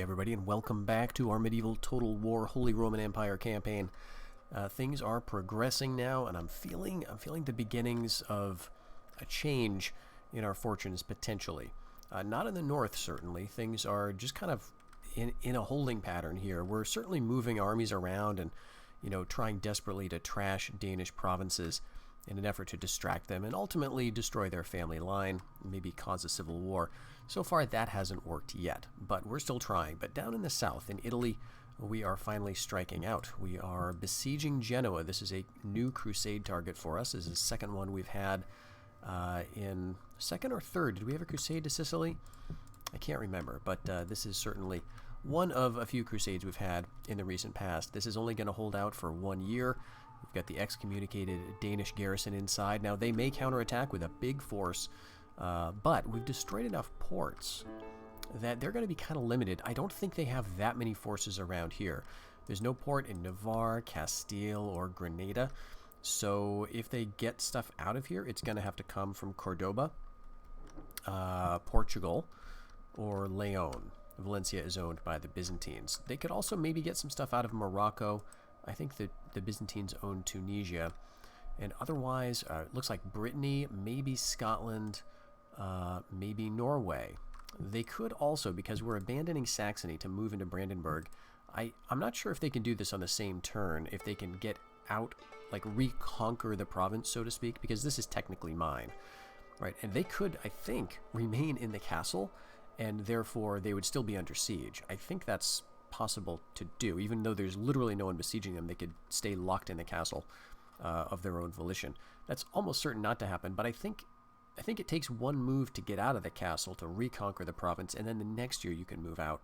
Everybody, and welcome back to our medieval Total War Holy Roman Empire campaign. Things are progressing now, and I'm feeling the beginnings of a change in our fortunes potentially. Not in the north, certainly. Things are just kind of in a holding pattern here. We're certainly moving armies around and, trying desperately to trash Danish provinces in an effort to distract them and ultimately destroy their family line, maybe cause a civil war. So far, that hasn't worked yet, but we're still trying. But down in the south, in Italy, we are finally striking out. We are besieging Genoa. This is a new crusade target for us. This is the second one we've had in second or third. Did we have a crusade to Sicily? I can't remember, but this is certainly one of a few crusades we've had in the recent past. This is only going to hold out for 1 year. We've got the excommunicated Danish garrison inside. Now, they may counterattack with a big force, but we've destroyed enough ports that they're going to be kind of limited. I don't think they have that many forces around here. There's no port in Navarre, Castile, or Granada. So if they get stuff out of here, it's going to have to come from Cordoba, Portugal, or Leon. Valencia is owned by the Byzantines. They could also maybe get some stuff out of Morocco. I think the Byzantines own Tunisia. And otherwise, it looks like Brittany, maybe Scotland, maybe Norway. They could also, because we're abandoning Saxony to move into Brandenburg, I'm not sure if they can do this on the same turn, if they can get out, like reconquer the province, so to speak, because this is technically mine. Right, and they could, I think, remain in the castle, and therefore they would still be under siege. I think that's possible to do. Even though there's literally no one besieging them, they could stay locked in the castle of their own volition. That's almost certain not to happen, but I think it takes one move to get out of the castle to reconquer the province, and then the next year you can move out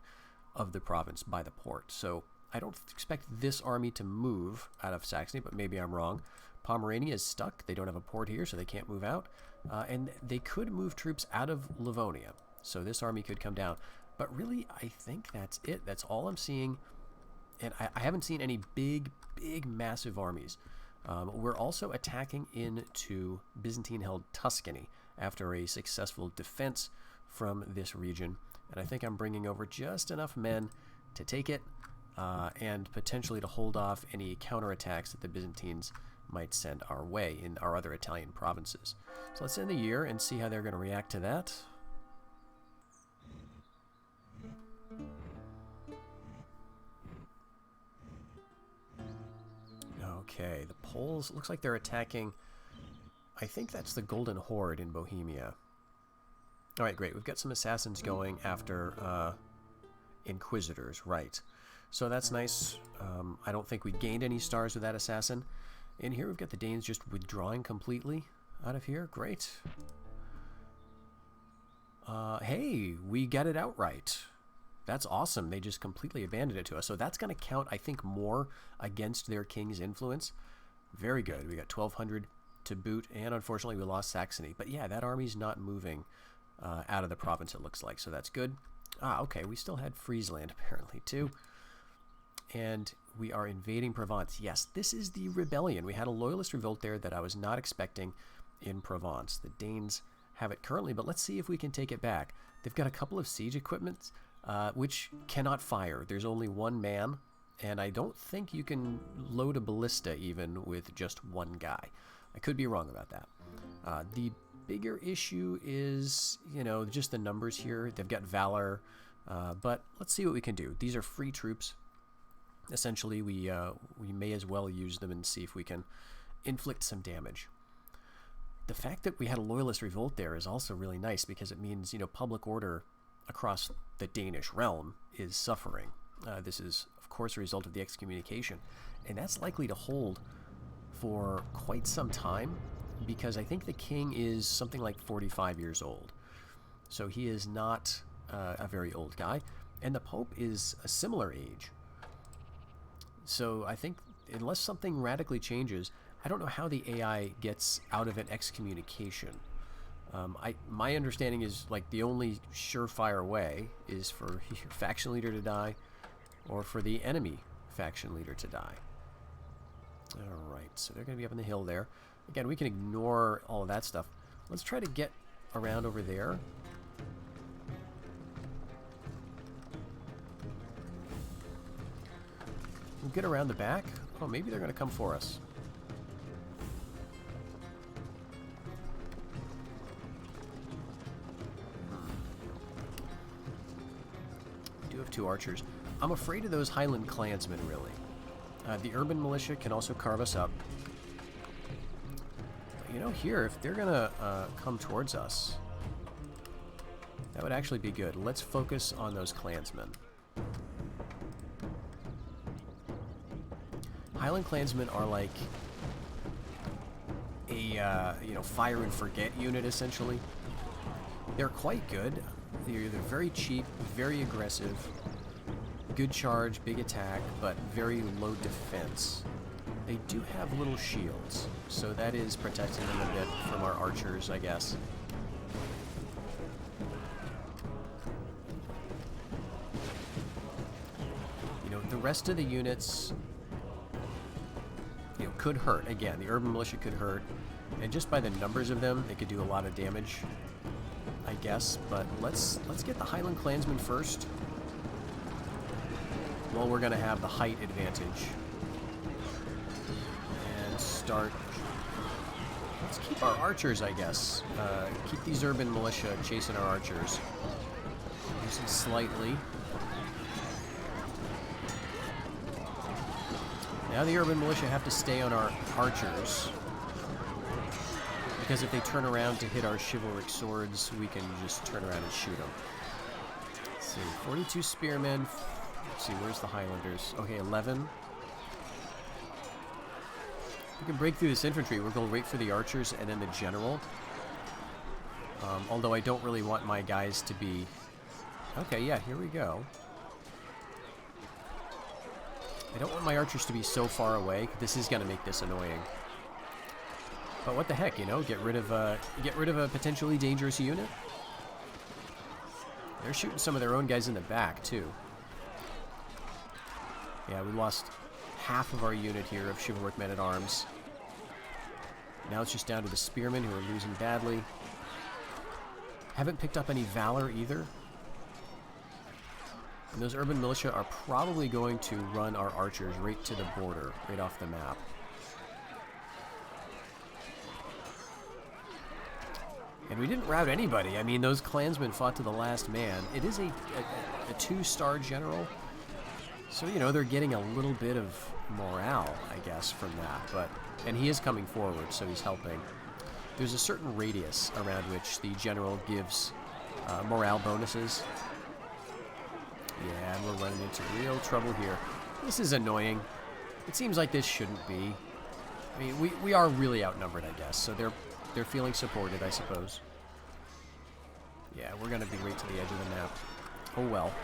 of the province by the port. So I don't expect this army to move out of Saxony, but maybe I'm wrong. Pomerania is stuck. They don't have a port here, so they can't move out. And they could move troops out of Livonia. So this army could come down. But really, I think that's it. That's all I'm seeing. And I haven't seen any big, massive armies. We're also attacking into Byzantine-held Tuscany after a successful defense from this region. And I think I'm bringing over just enough men to take it and potentially to hold off any counterattacks that the Byzantines might send our way in our other Italian provinces. So let's end the year and see how they're going to react to that. Okay, the Poles, looks like they're attacking, I think that's the Golden Horde in Bohemia. Alright, great. We've got some assassins going after inquisitors, right. So that's nice. I don't think we gained any stars with that assassin. In here we've got the Danes just withdrawing completely out of here. Great. Hey, we got it outright. That's awesome. They just completely abandoned it to us. So that's going to count, I think, more against their king's influence. Very good. We got 1,200 to boot, and unfortunately we lost Saxony. But yeah, that army's not moving out of the province, it looks like. So that's good. Okay. We still had Friesland, apparently, too. And we are invading Provence. Yes, this is the rebellion. We had a loyalist revolt there that I was not expecting in Provence. The Danes have it currently, but let's see if we can take it back. They've got a couple of siege equipments, which cannot fire. There's only one man, and I don't think you can load a ballista even with just one guy. I could be wrong about that. The bigger issue is, just the numbers here. They've got valor, but let's see what we can do. These are free troops. Essentially, we may as well use them and see if we can inflict some damage. The fact that we had a loyalist revolt there is also really nice because it means, public order across the Danish realm is suffering. This is, of course, a result of the excommunication, and that's likely to hold for quite some time because I think the king is something like 45 years old. So he is not a very old guy, and the Pope is a similar age. So I think unless something radically changes, I don't know how the AI gets out of an excommunication. My understanding is like the only surefire way is for your faction leader to die or for the enemy faction leader to die. Alright, so they're going to be up on the hill there. Again, we can ignore all of that stuff. Let's try to get around over there. We'll get around the back. Oh, maybe they're going to come for us. We do have 2 archers. I'm afraid of those Highland Clansmen, really. The urban militia can also carve us up. But, you know, here, if they're going to come towards us, that would actually be good. Let's focus on those Clansmen. Highland Clansmen are like a, you know, fire and forget unit, essentially. They're quite good. They're very cheap, very aggressive, good charge, big attack, but very low defense. They do have little shields, so that is protecting them a bit from our archers, I guess. You know, the rest of the units, you know, could hurt. Again, the urban militia could hurt, and just by the numbers of them, they could do a lot of damage, I guess. But let's get the Highland Clansmen first. Well, we're going to have the height advantage. And start... Let's keep our archers, I guess. Keep these urban militia chasing our archers. Use them slightly. Now the urban militia have to stay on our archers. Because if they turn around to hit our chivalric swords, we can just turn around and shoot them. Let's see, 42 spearmen. Let's see, where's the Highlanders? Okay, 11. We can break through this infantry. We're going to wait for the archers and then the general. Although I don't really want my guys to be... Okay, yeah, here we go. I don't want my archers to be so far away. This is going to make this annoying. But what the heck, you know? Get rid of a potentially dangerous unit. They're shooting some of their own guys in the back, too. Yeah, we lost half of our unit here of chivalric men-at-arms. Now it's just down to the spearmen who are losing badly. Haven't picked up any valor either. And those urban militia are probably going to run our archers right to the border, right off the map. And we didn't rout anybody. I mean, those clansmen fought to the last man. It is a 2-star general. So, you know, they're getting a little bit of morale, I guess, from that. And he is coming forward, so he's helping. There's a certain radius around which the general gives morale bonuses. Yeah, and we're running into real trouble here. This is annoying. It seems like this shouldn't be. I mean, we are really outnumbered, I guess, so they're feeling supported, I suppose. Yeah, we're going to be right to the edge of the map. Oh, well.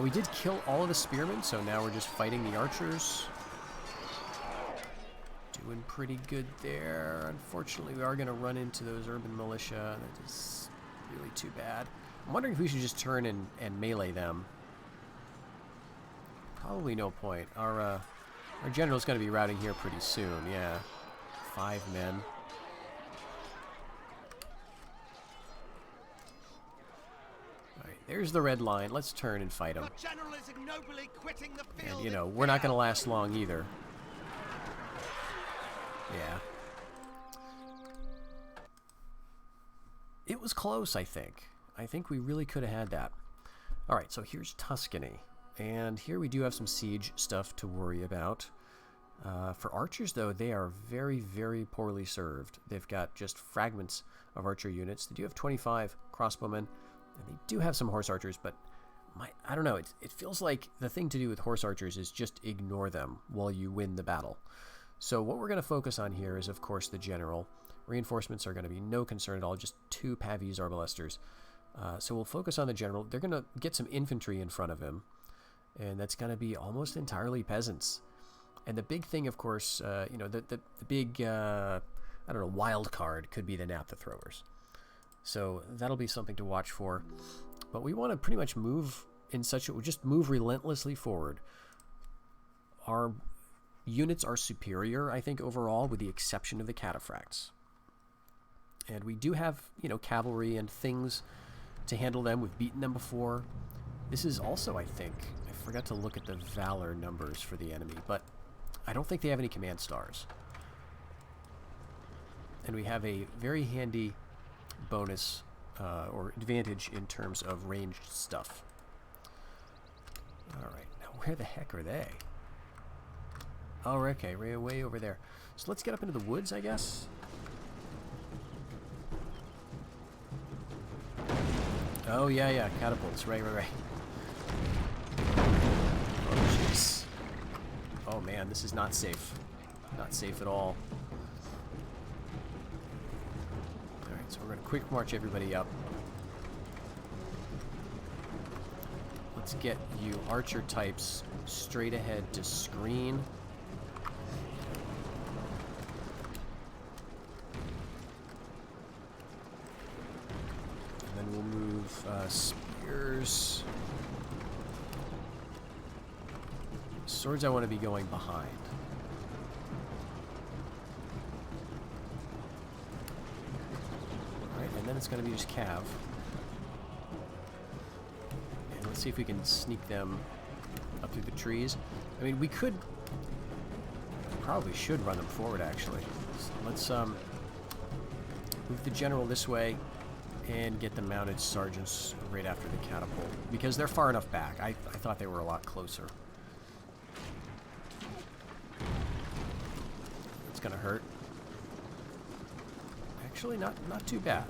We did kill all of the spearmen, so now we're just fighting the archers. Doing pretty good there. Unfortunately, we are going to run into those urban militia. That is really too bad. I'm wondering if we should just turn and melee them. Probably no point. Our general's going to be routing here pretty soon, yeah. 5 men. There's the red line. Let's turn and fight him. And, you know, we're not going to last long either. Yeah. It was close, I think. I think we really could have had that. All right, so here's Tuscany. And here we do have some siege stuff to worry about. For archers, though, they are very, very poorly served. They've got just fragments of archer units. They do have 25 crossbowmen. And they do have some horse archers, but I don't know. It feels like the thing to do with horse archers is just ignore them while you win the battle. So what we're going to focus on here is, of course, the general. Reinforcements are going to be no concern at all, just 2 Pavese arbalesters. So we'll focus on the general. They're going to get some infantry in front of him, and that's going to be almost entirely peasants. And the big thing, of course, you know, the big, I don't know, wild card could be the naphtha throwers. So that'll be something to watch for. But we want to pretty much move in such a... just move relentlessly forward. Our units are superior, I think, overall, with the exception of the cataphracts. And we do have, you know, cavalry and things to handle them. We've beaten them before. This is also, I think, I forgot to look at the Valor numbers for the enemy, but I don't think they have any command stars. And we have a very handy bonus or advantage in terms of ranged stuff. Alright, now where the heck are they? Oh, okay, way over there. So let's get up into the woods, I guess. Oh, yeah, catapults. Right. Oh, jeez. Oh, man, this is not safe. Not safe at all. Alright, so we're going to quick march everybody up. Let's get you archer types straight ahead to screen. And then we'll move spears. Swords I want to be going behind. Alright, and then it's going to be just cav. And let's see if we can sneak them up through the trees. I mean, we could... probably should run them forward, actually. So let's move the general this way and get the mounted sergeants right after the catapult. Because they're far enough back. I thought they were a lot closer. It's gonna hurt. Actually, not too bad.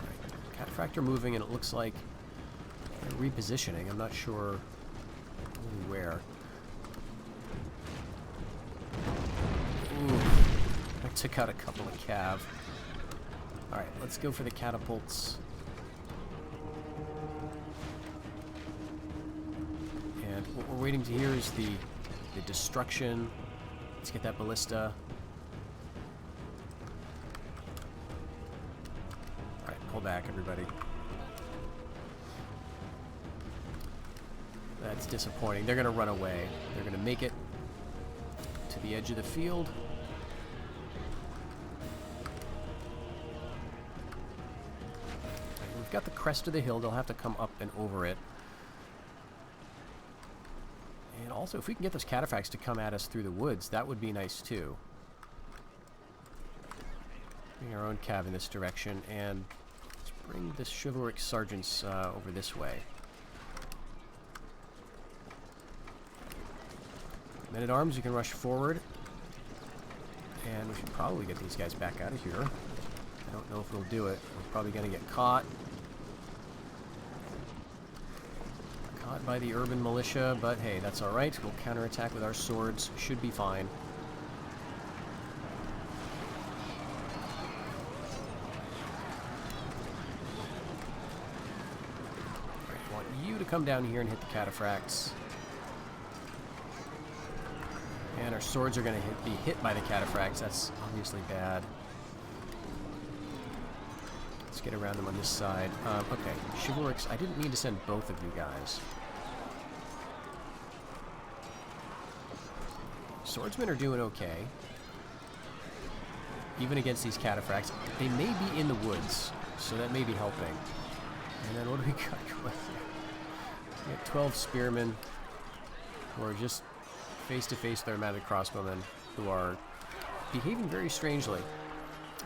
Right. Cataphractor moving, and it looks like they're repositioning. I'm not sure where. Ooh, I took out a couple of cav. Alright, let's go for the catapults. And what we're waiting to hear is the destruction. Let's get that ballista. Alright, pull back, everybody. That's disappointing. They're going to run away. They're going to make it to the edge of the field. Right, we've got the crest of the hill. They'll have to come up and over it. And also, if we can get those cataphracts to come at us through the woods, that would be nice too. Bring our own cav in this direction, and let's bring the chivalric sergeants over this way. Men-at-arms, you can rush forward. And we should probably get these guys back out of here. I don't know if we'll do it. We're probably going to get caught. Caught by the urban militia, but hey, that's alright. We'll counterattack with our swords. Should be fine. Alright, I want you to come down here and hit the cataphracts. And our swords are going to be hit by the cataphracts. That's obviously bad. Let's get around them on this side. Okay, chivalrics. I didn't mean to send both of you guys. Swordsmen are doing okay. Even against these cataphracts. They may be in the woods, so that may be helping. And then what do we got going here? We got 12 spearmen who are just face-to-face with their mounted crossbowmen who are behaving very strangely.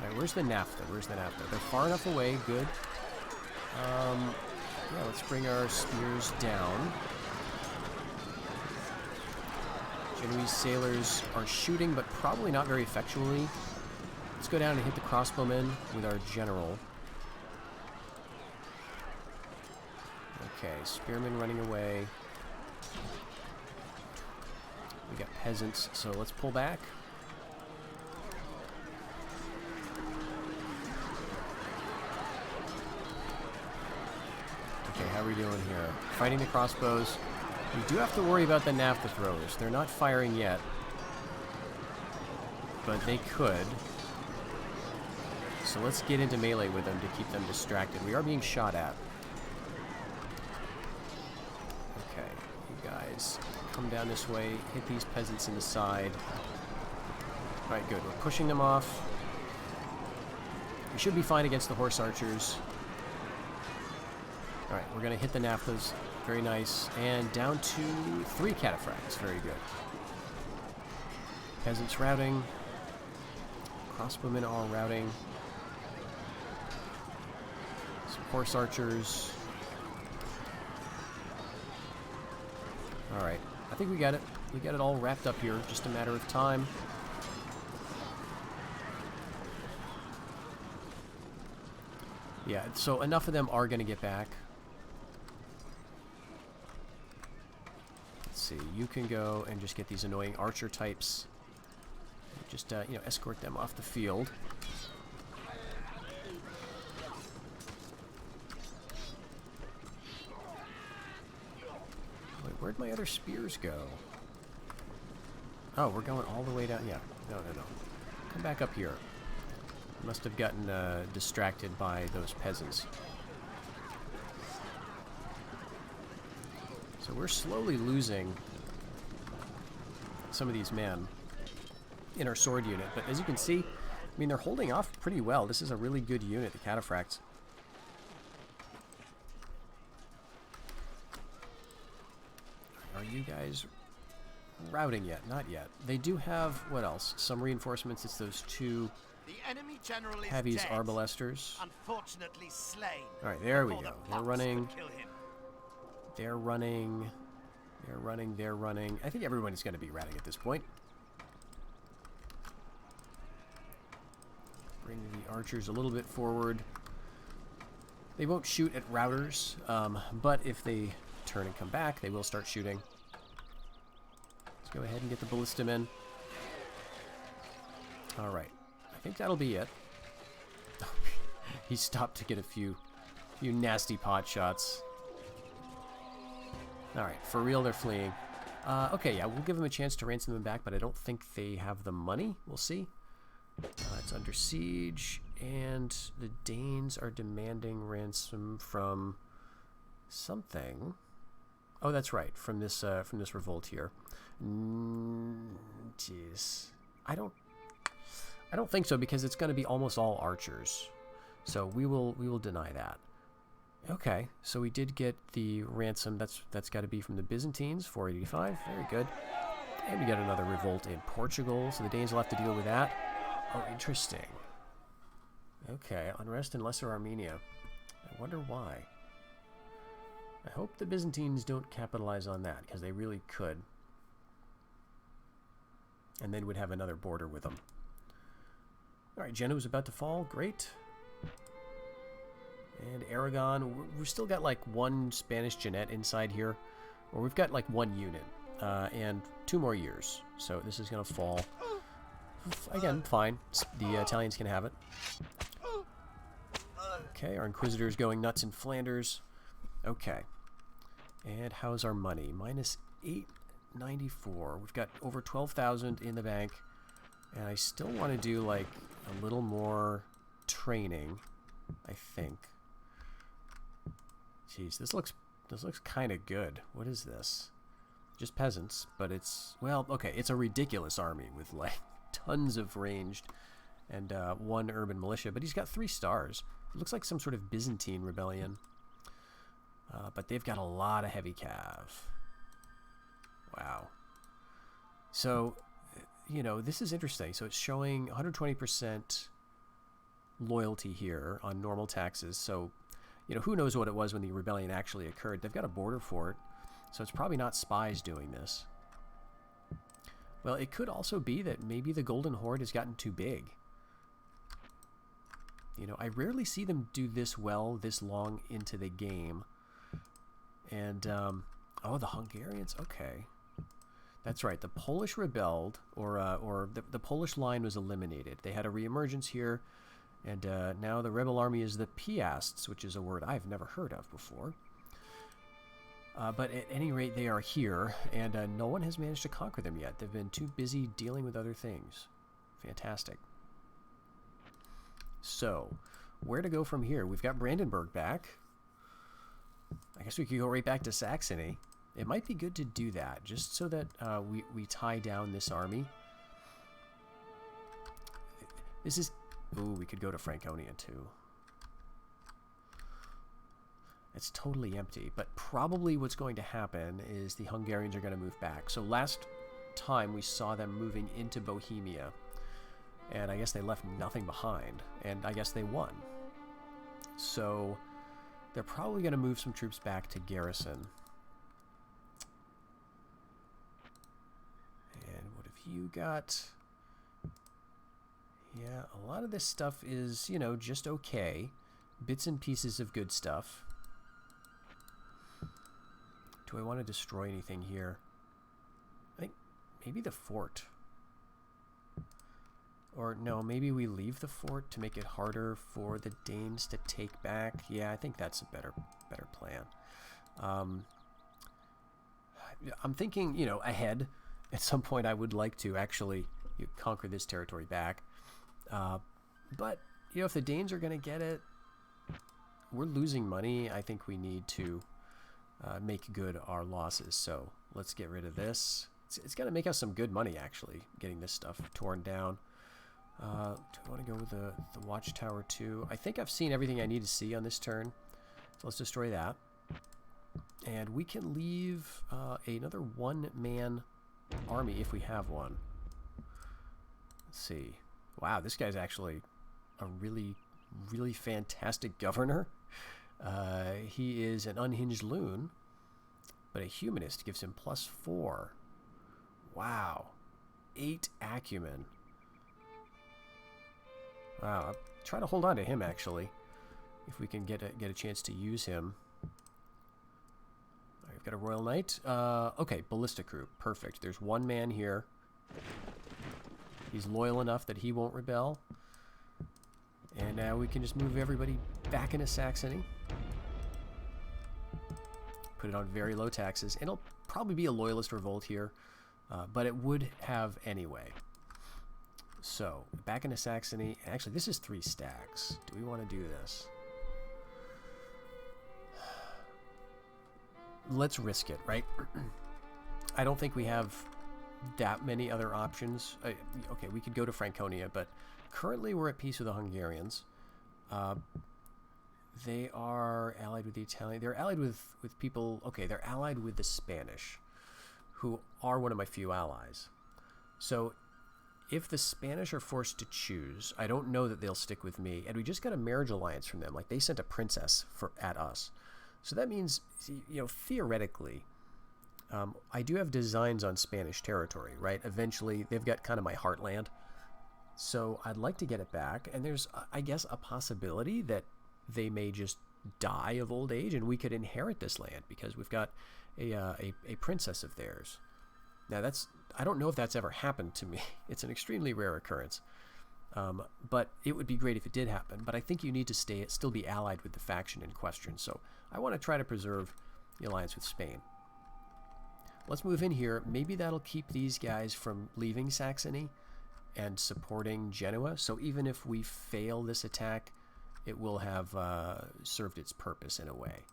Alright, where's the naphtha? Where's the naphtha? They're far enough away. Good. Yeah, let's bring our spears down. Genoese sailors are shooting, but probably not very effectually. Let's go down and hit the crossbowmen with our general. Okay, spearmen running away. We got peasants, so let's pull back. Okay, how are we doing here? Fighting the crossbows. We do have to worry about the naphtha throwers. They're not firing yet, but they could. So let's get into melee with them to keep them distracted. We are being shot at. Okay, you guys come down this way, hit these peasants in the side. Alright, good. We're pushing them off. We should be fine against the horse archers. All right, we're going to hit the naphthas. Very nice. And down to 3 cataphracts. Very good. Peasants routing. Crossbowmen all routing. Some horse archers. All right. I think we got it. We got it all wrapped up here. Just a matter of time. Yeah, so enough of them are going to get back. Let's see. You can go and just get these annoying archer types. Just, you know, escort them off the field. Wait, where'd my other spears go? Oh, we're going all the way down. Yeah, no. Come back up here. Must have gotten distracted by those peasants. So we're slowly losing some of these men in our sword unit. But as you can see, I mean, they're holding off pretty well. This is a really good unit, the cataphracts. Are you guys routing yet? Not yet. They do have, what else? Some reinforcements. It's those 2 the enemy general is Heavy's dead. arbalesters. Unfortunately slain. All right, there we Before go. the They're pups running. could kill him. They're running. They're running. They're running. I think everybody's going to be routing at this point. Bring the archers a little bit forward. They won't shoot at routers, but if they turn and come back, they will start shooting. Let's go ahead and get the ballista men. All right. I think that'll be it. He stopped to get a few nasty pot shots. All right, for real, they're fleeing. Okay, yeah, we'll give them a chance to ransom them back, but I don't think they have the money. We'll see. It's under siege, and the Danes are demanding ransom from something. Oh, that's right, from this revolt here. Jeez, I don't think so, because it's going to be almost all archers. So we will deny that. Okay, so we did get the ransom. That's got to be from the Byzantines, 485. Very good. And we got another revolt in Portugal, so the Danes will have to deal with that. Oh, interesting. Okay, unrest in Lesser Armenia. I wonder why. I hope the Byzantines don't capitalize on that, because they really could. And then we'd have another border with them. Alright, Genoa's about to fall. Great. And Aragon. We've still got like 1 Spanish Jeanette inside here. Or we've got like 1 unit. And 2 more years. So this is going to fall. Again, fine. The Italians can have it. Okay, our Inquisitor's going nuts in Flanders. Okay. And how's our money? Minus 894. We've got over 12,000 in the bank. And I still want to do like a little more training, I think. Jeez, this looks kind of good. What is this? Just peasants, but it's, well, okay, it's a ridiculous army with like tons of ranged and 1 urban militia, but he's got 3 stars. It looks like some sort of Byzantine rebellion. But they've got a lot of heavy cav. Wow. So, you know, this is interesting. So it's showing 120% loyalty here on normal taxes. So, you know, who knows what it was when the rebellion actually occurred. They've got a border fort, so it's probably not spies doing this. Well, it could also be that maybe the Golden Horde has gotten too big. You know, I rarely see them do this well this long into the game. And, oh, the Hungarians, okay. That's right, the Polish rebelled, or the Polish line was eliminated. They had a reemergence here, and now the rebel army is the Piasts, which is a word I've never heard of before. But at any rate, they are here, and no one has managed to conquer them yet. They've been too busy dealing with other things. Fantastic. So, where to go from here? We've got Brandenburg back. I guess we could go right back to Saxony. It might be good to do that, just so that we tie down this army. This is Ooh, we could go to Franconia too. It's totally empty, but probably what's going to happen is the Hungarians are going to move back. So last time we saw them moving into Bohemia, and I guess they left nothing behind, and I guess they won. So they're probably going to move some troops back to garrison. And what have you got? Yeah, a lot of this stuff is, you know, just okay. Bits and pieces of good stuff. Do I want to destroy anything here? I think maybe the fort. Or no, maybe we leave the fort to make it harder for the Danes to take back. Yeah, I think that's a better plan. I'm thinking, you know, ahead. At some point, I would like to actually conquer this territory back. But, you know, if the Danes are going to get it, we're losing money. I think we need to make good our losses. So let's get rid of this. It's going to make us some good money, actually, getting this stuff torn down. Do I want to go with the watchtower too? I think I've seen everything I need to see on this turn. So let's destroy that. And we can leave another one-man army if we have one. Let's see. Wow, this guy's actually a really, really fantastic governor. He is an unhinged loon, but a humanist gives him +4. Wow. 8 acumen. Wow, I'll try to hold on to him, actually, if we can get a chance to use him. I've got a Royal Knight. Okay, Ballistic Group. Perfect. There's one man here. He's loyal enough that he won't rebel. And now we can just move everybody back into Saxony. Put it on very low taxes. It'll probably be a loyalist revolt here, but it would have anyway. So, back into Saxony. Actually, this is 3 stacks. Do we want to do this? Let's risk it, right? I don't think we have that many other options. Okay, we could go to Franconia, but currently we're at peace with the Hungarians. They are allied with the Italian. They're allied with people... Okay, they're allied with the Spanish, who are one of my few allies. So... if the Spanish are forced to choose, I don't know that they'll stick with me. And we just got a marriage alliance from them. Like, they sent a princess at us. So that means, you know, theoretically, I do have designs on Spanish territory, right? Eventually, they've got kind of my heartland. So I'd like to get it back. And there's, I guess, a possibility that they may just die of old age and we could inherit this land because we've got a princess of theirs. Now, I don't know if that's ever happened to me. It's an extremely rare occurrence. But it would be great if it did happen. But I think you need to still be allied with the faction in question. So I want to try to preserve the alliance with Spain. Let's move in here. Maybe that'll keep these guys from leaving Saxony and supporting Genoa. So even if we fail this attack, it will have served its purpose in a way.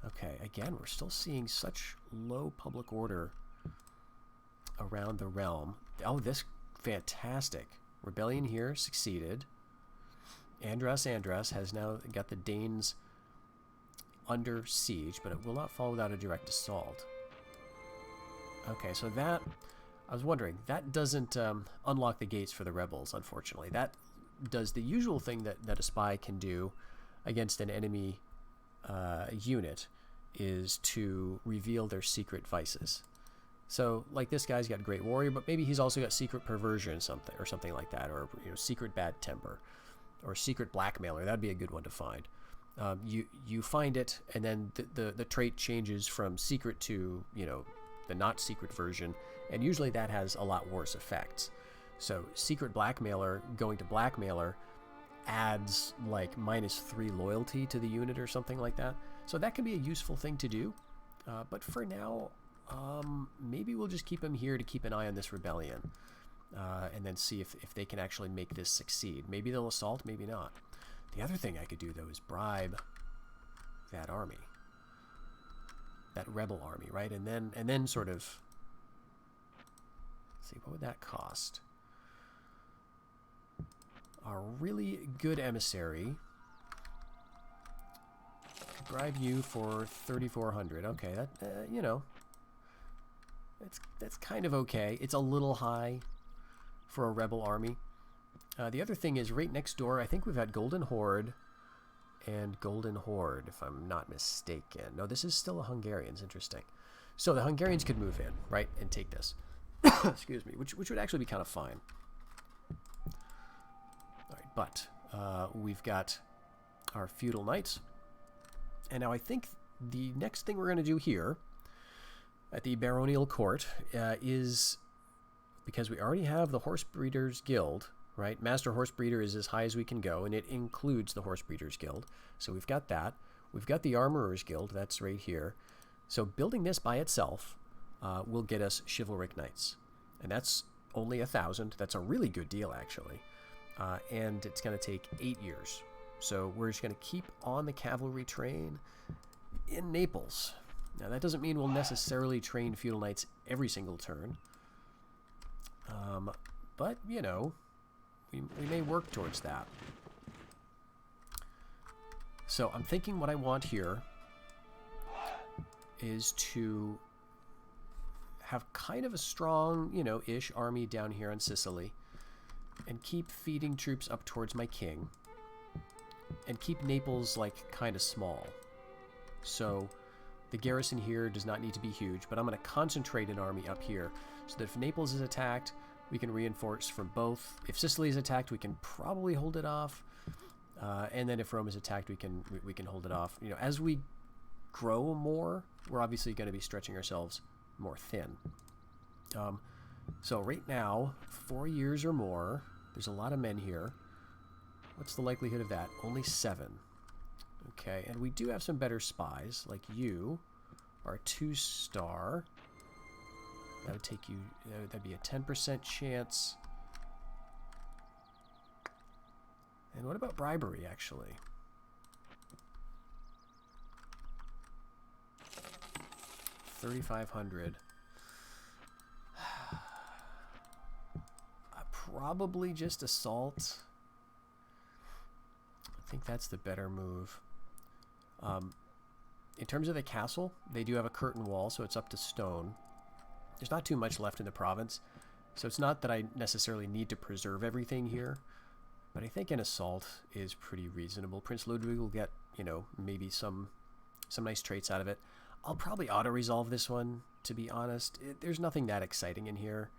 Okay, again, we're still seeing such low public order around the realm. Oh, this fantastic rebellion here succeeded. Andras has now got the Danes under siege, but it will not fall without a direct assault. Okay, so that, I was wondering, that doesn't unlock the gates for the rebels, unfortunately. That does the usual thing that a spy can do against an enemy unit, is to reveal their secret vices. So, like, this guy's got Great Warrior, but maybe he's also got secret perversion or something like that, or, you know, secret bad temper, or secret blackmailer. That'd be a good one to find. You find it, and then the trait changes from secret to, you know, the not secret version, and usually that has a lot worse effects. So, secret blackmailer going to blackmailer adds like -3 loyalty to the unit or something like that. So that can be a useful thing to do. But for now, maybe we'll just keep him here to keep an eye on this rebellion, and then see if they can actually make this succeed. Maybe they'll assault, maybe not. The other thing I could do, though, is bribe that army, that rebel army, right? And then sort of, let's see, what would that cost? our really good emissary. Could bribe you for 3,400. Okay, that you know, that's kind of okay. It's a little high for a rebel army. The other thing is right next door, I think we've had Golden Horde and Golden Horde, if I'm not mistaken. No, this is still a Hungarians. Interesting. So the Hungarians could move in, right, and take this. Excuse me, which would actually be kind of fine. All right, but we've got our feudal knights. And now I think the next thing we're going to do here at the baronial court is, because we already have the Horse Breeders Guild, right? Master Horse Breeder is as high as we can go, and it includes the Horse Breeders Guild. So we've got that. We've got the Armorers Guild. That's right here. So building this by itself will get us Chivalric Knights. And that's only 1,000. That's a really good deal, actually. And it's going to take 8 years. So we're just going to keep on the cavalry train in Naples. Now, that doesn't mean we'll necessarily train feudal knights every single turn. But, you know, we may work towards that. So I'm thinking what I want here is to have kind of a strong, you know, ish army down here in Sicily, and keep feeding troops up towards my king, and keep Naples like kind of small. So the garrison here does not need to be huge, but I'm going to concentrate an army up here so that if Naples is attacked, we can reinforce from both. If Sicily is attacked, we can probably hold it off, and then if Rome is attacked, we can hold it off. You know, as we grow more, we're obviously going to be stretching ourselves more thin. So right now, 4 years or more, there's a lot of men here. What's the likelihood of that? Only 7. Okay, and we do have some better spies, like you are a 2-star. That would take you, that'd be a 10% chance. And what about bribery, actually? $3,500. Probably just assault. I think that's the better move. In terms of the castle, they do have a curtain wall, so it's up to stone. There's not too much left in the province, so it's not that I necessarily need to preserve everything here, but I think an assault is pretty reasonable. Prince Ludwig will get, you know, maybe some nice traits out of it. I'll probably auto-resolve this one, to be honest. There's nothing that exciting in here,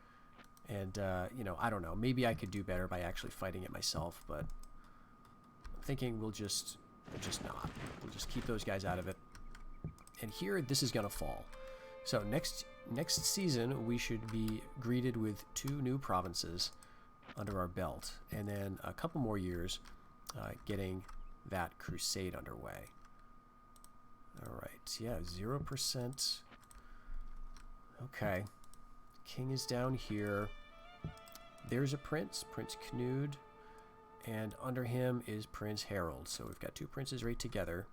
and, you know, I don't know. Maybe I could do better by actually fighting it myself, but I'm thinking we'll just not. We'll just keep those guys out of it. And here, this is going to fall. So next season, we should be greeted with 2 new provinces under our belt, and then a couple more years getting that crusade underway. All right, yeah, 0%. Okay, king is down here. There's a prince, Prince Knud, and under him is Prince Harold. So we've got 2 princes right together.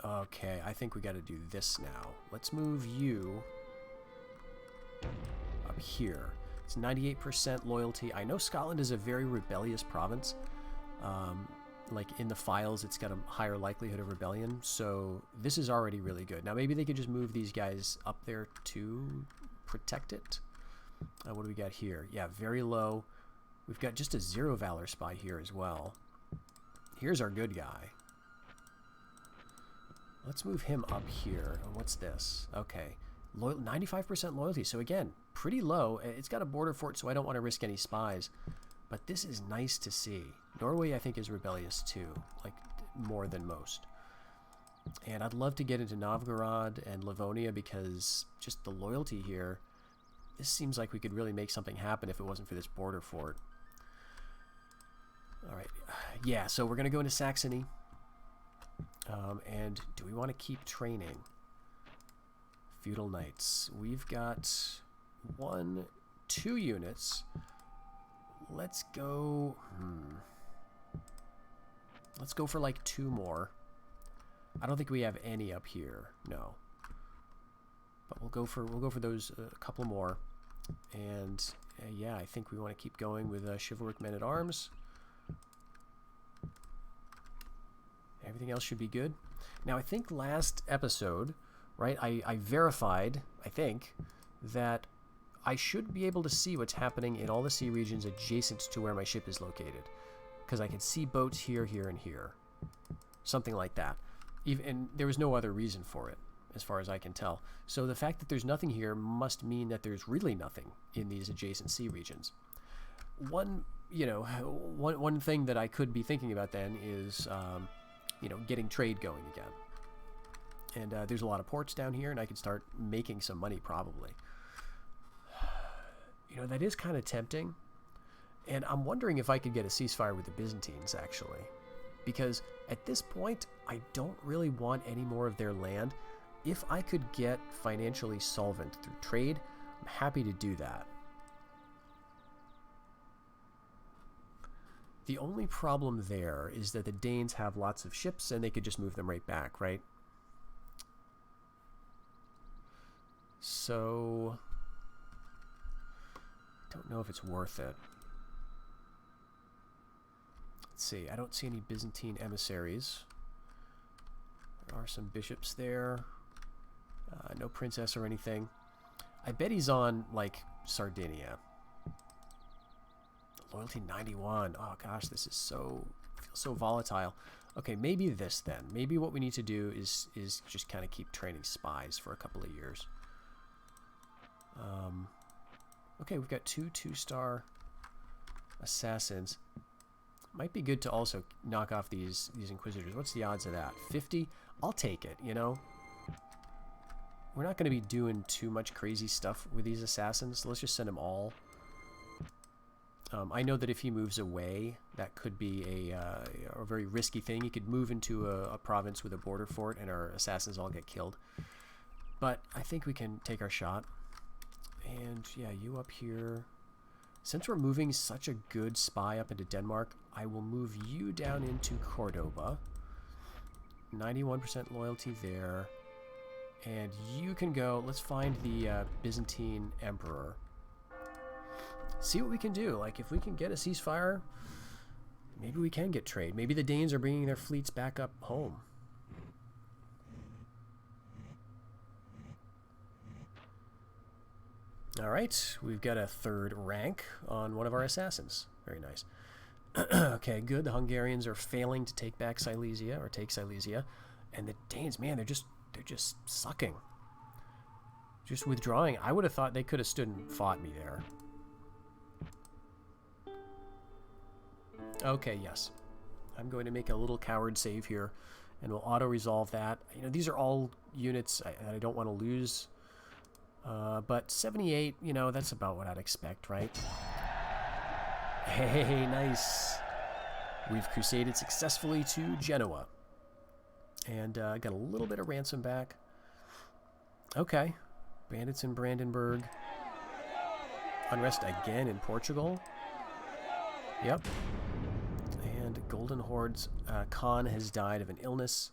Okay, I think we got to do this now. Let's move you up here. It's 98% loyalty. I know Scotland is a very rebellious province. Like in the files, it's got a higher likelihood of rebellion. So this is already really good. Now maybe they could just move these guys up there to protect it. What do we got here? Yeah, very low. We've got just a 0 valor spy here as well. Here's our good guy. Let's move him up here. Oh, what's this? Okay. 95% loyalty. So again, pretty low. It's got a border fort, so I don't want to risk any spies. But this is nice to see. Norway, I think, is rebellious too. Like, more than most. And I'd love to get into Novgorod and Livonia because just the loyalty here, this seems like we could really make something happen if it wasn't for this border fort. All right. Yeah, so we're going to go into Saxony. And do we want to keep training? Feudal Knights. We've got 2 units. Let's go... Let's go for like 2 more. I don't think we have any up here. No. But we'll go for those a couple more. And yeah, I think we want to keep going with chivalric men-at-arms. Everything else should be good. Now, I think last episode, right, I verified, I think, that I should be able to see what's happening in all the sea regions adjacent to where my ship is located. Because I can see boats here, here, and here. Something like that. And there was no other reason for it, as far as I can tell. So the fact that there's nothing here must mean that there's really nothing in these adjacent sea regions. One thing that I could be thinking about then is, getting trade going again. And there's a lot of ports down here, and I could start making some money probably. That is kind of tempting. And I'm wondering if I could get a ceasefire with the Byzantines, actually. Because at this point, I don't really want any more of their land. If I could get financially solvent through trade, I'm happy to do that. The only problem there is that the Danes have lots of ships, and they could just move them right back, right? So, I don't know if it's worth it. Let's see, I don't see any Byzantine emissaries. There are some bishops there. No princess or anything. I bet he's on, like, Sardinia. Loyalty 91. Oh gosh, this is feels so volatile. Okay, maybe this then. Maybe what we need to do is just kind of keep training spies for a couple of years. Okay, we've got two 2-star assassins. Might be good to also knock off these inquisitors. What's the odds of that? 50? I'll take it, We're not going to be doing too much crazy stuff with these assassins, so let's just send them all. I know that if he moves away, that could be a very risky thing. He could move into a province with a border fort and our assassins all get killed. But I think we can take our shot. And yeah, you up here. Since we're moving such a good spy up into Denmark, I will move you down into Cordoba. 91% loyalty there. And you can go, let's find the Byzantine Emperor. See what we can do. Like, if we can get a ceasefire, maybe we can get trade. Maybe the Danes are bringing their fleets back up home. Alright, we've got a 3rd rank on one of our assassins. Very nice. Okay, good. The Hungarians are failing to take back Silesia, or take Silesia. And the Danes, man, they're just sucking. Just withdrawing. I would have thought they could have stood and fought me there. Okay, yes. I'm going to make a little coward save here, and we'll auto-resolve that. These are all units I don't want to lose. But 78, that's about what I'd expect, right? Hey, nice. We've crusaded successfully to Genoa. And got a little bit of ransom back. Okay. Bandits in Brandenburg. Unrest again in Portugal. Yep. And Golden Horde's Khan has died of an illness.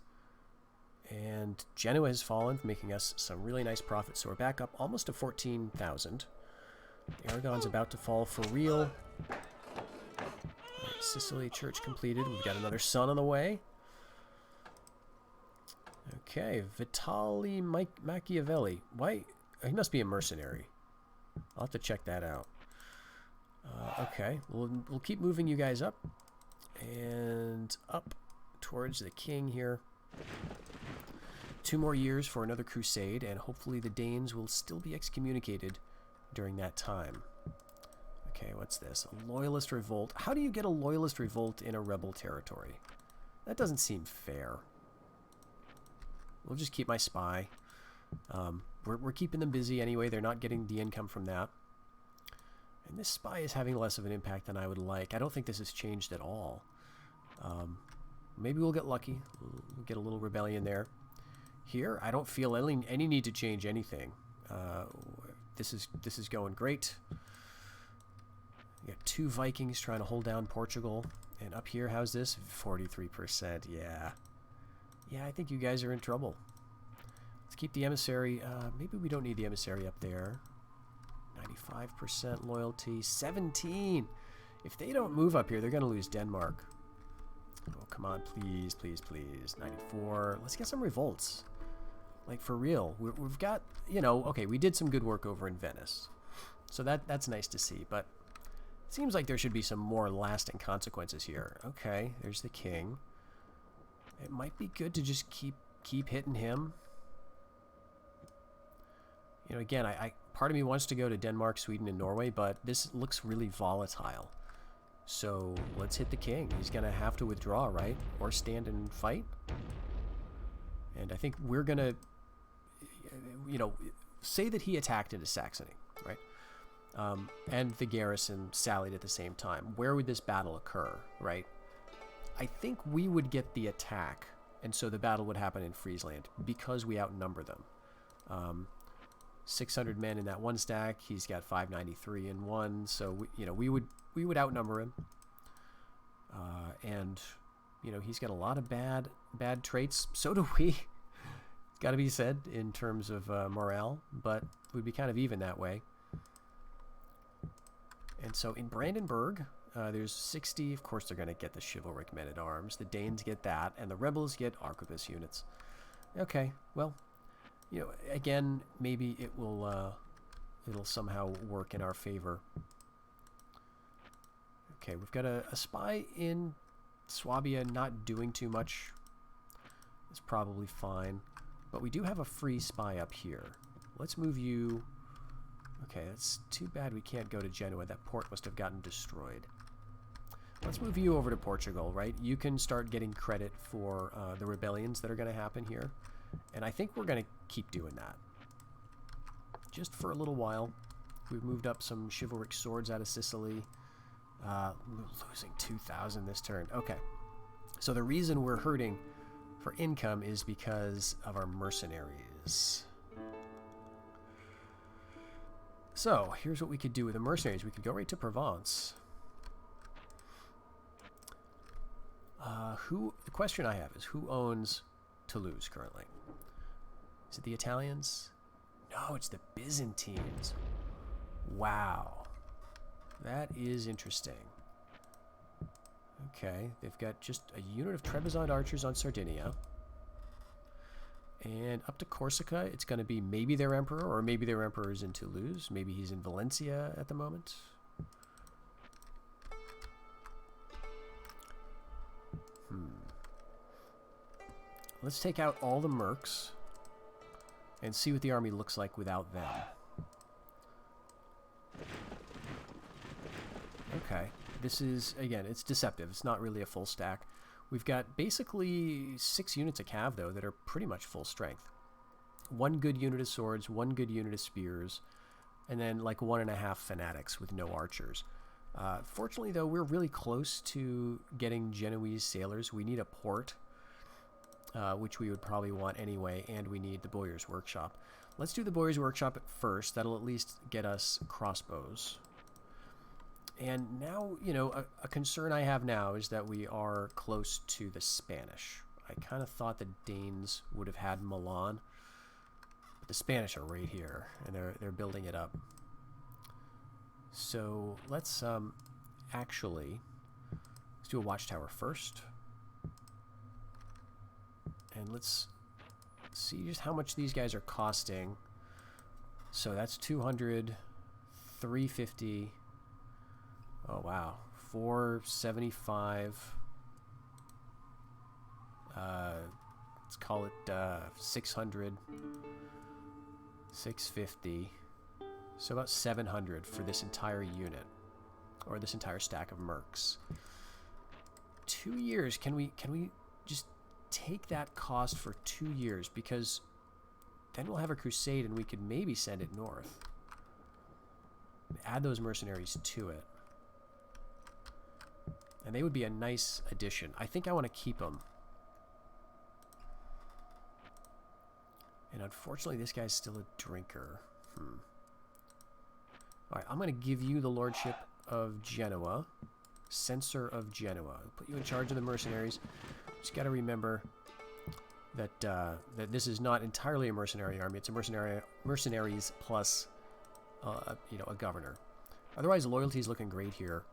And Genoa has fallen, making us some really nice profits. So we're back up almost to 14,000. Aragon's about to fall for real. Right, Sicily Church completed. We've got another son on the way. Okay, Vitali Machiavelli. Why? He must be a mercenary. I'll have to check that out. Okay, we'll keep moving you guys up. And up towards the king here. 2 more years for another crusade, and hopefully the Danes will still be excommunicated during that time. Okay, what's this? A loyalist revolt. How do you get a loyalist revolt in a rebel territory? That doesn't seem fair. We'll just keep my spy. We're keeping them busy anyway. They're not getting the income from that. And this spy is having less of an impact than I would like. I don't think this has changed at all. Maybe we'll get lucky. We'll get a little rebellion there. Here, I don't feel any need to change anything. This is going great. We got 2 Vikings trying to hold down Portugal. And up here, how's this? 43%. Yeah. Yeah, I think you guys are in trouble. Let's keep the emissary. Maybe we don't need the emissary up there. 95% loyalty. 17. If they don't move up here, they're going to lose Denmark. Oh, come on, please, please, please. 94. Let's get some revolts. Like, for real. We've got, you know, okay, we did some good work over in Venice. So that's nice to see, but it seems like there should be some more lasting consequences here. Okay, there's the king. It might be good to just keep hitting him. You know, again, part of me wants to go to Denmark, Sweden, and Norway, but this looks really volatile. So let's hit the king. He's going to have to withdraw, right? Or stand and fight. And I think we're going to, you know, say that he attacked into Saxony, right? And the garrison sallied at the same time. Where would this battle occur, right? I think we would get the attack, and so the battle would happen in Friesland because we outnumber them. 600 men in that one stack. He's got 593 in one, so we would outnumber him. And you know, he's got a lot of bad traits. So do we. It's got to be said in terms of morale, but we'd be kind of even that way. And so in Brandenburg, there's 60. Of course, they're going to get the chivalric men-at-arms. The Danes get that, and the rebels get arquebus units. Okay, well, you know, again, maybe it will it'll somehow work in our favor. Okay, we've got a spy in Swabia, not doing too much. It's probably fine, but we do have a free spy up here. Let's move you. Okay, that's too bad we can't go to Genoa. That port must have gotten destroyed. Let's move you over to Portugal, right? You can start getting credit for the rebellions that are going to happen here. And I think we're going to keep doing that. Just for a little while. We've moved up some chivalric swords out of Sicily. Losing 2,000 this turn. Okay. So the reason we're hurting for income is because of our mercenaries. So, here's what we could do with the mercenaries. We could go right to Provence. The question I have is, who owns Toulouse currently? Is it the Italians? No, it's the Byzantines. Wow. That is interesting. Okay, they've got just a unit of Trebizond archers on Sardinia. And up to Corsica, it's going to be maybe their emperor, or maybe their emperor is in Toulouse. Maybe he's in Valencia at the moment. Let's take out all the mercs and see what the army looks like without them. Okay, this is, again, it's deceptive. It's not really a full stack. We've got basically 6 units of cav, though, that are pretty much full strength. 1 good unit of swords, 1 good unit of spears, and then like 1.5 fanatics with no archers. Fortunately, though, we're really close to getting Genoese sailors. We need a port, which we would probably want anyway, and we need the Bowyer's Workshop. Let's do the Bowyer's Workshop at first. That'll at least get us crossbows. And now, you know, a concern I have now is that we are close to the Spanish. I kind of thought the Danes would have had Milan, but the Spanish are right here, and they're building it up. So let's actually do a watchtower first, and let's see just how much these guys are costing. So that's 200, 350. Oh, wow. 475. Let's call it 600. 650. So about 700 for this entire unit. Or this entire stack of mercs. 2 years. Can we just take that cost for 2 years? Because then we'll have a crusade and we could maybe send it north. Add those mercenaries to it. And they would be a nice addition. I think I want to keep them. And unfortunately, this guy's still a drinker. Alright, I'm going to give you the Lordship of Genoa. Censor of Genoa. Put you in charge of the mercenaries. Just got to remember that that this is not entirely a mercenary army. It's a mercenaries plus you know, a governor. Otherwise, loyalty is looking great here.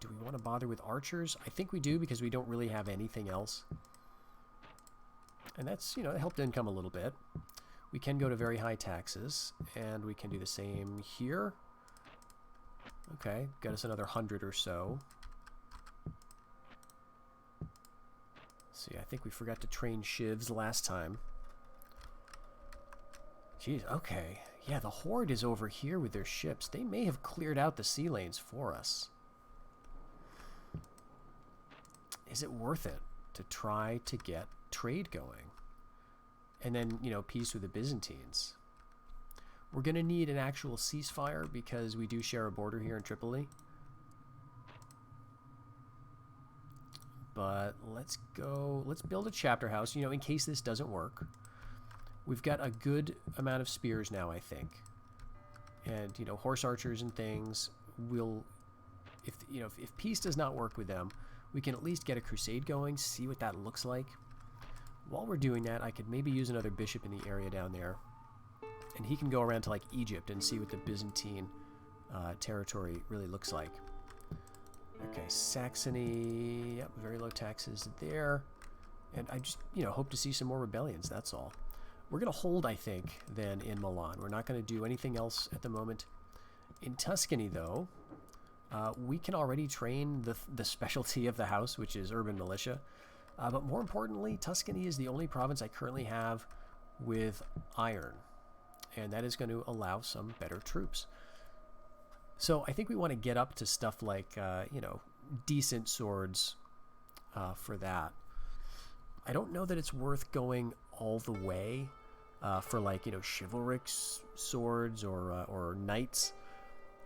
Do we want to bother with archers? I think we do because we don't really have anything else. And that's, you know, it helped income a little bit. We can go to very high taxes, and we can do the same here. Okay, got us another 100 or so. See, I think we forgot to train shivs last time. Jeez, okay. Yeah, the Horde is over here with their ships. They may have cleared out the sea lanes for us. Is it worth it to try to get trade going? And then, you know, peace with the Byzantines. We're going to need an actual ceasefire because we do share a border here in Tripoli. But let's build a chapter house, you know, in case this doesn't work. We've got a good amount of spears now, I think. And, you know, horse archers and things will, if peace does not work with them, we can at least get a crusade going, see what that looks like. While we're doing that, I could maybe use another bishop in the area down there. And he can go around to, like, Egypt and see what the Byzantine territory really looks like. Okay, Saxony, yep, very low taxes there. And I just, you know, hope to see some more rebellions, that's all. We're going to hold, I think, then in Milan. We're not going to do anything else at the moment. In Tuscany, though, we can already train the specialty of the house, which is urban militia. But more importantly, Tuscany is the only province I currently have with iron. And that is going to allow some better troops. So I think we want to get up to stuff like, you know, decent swords for that. I don't know that it's worth going all the way for, like, you know, chivalric swords or knights.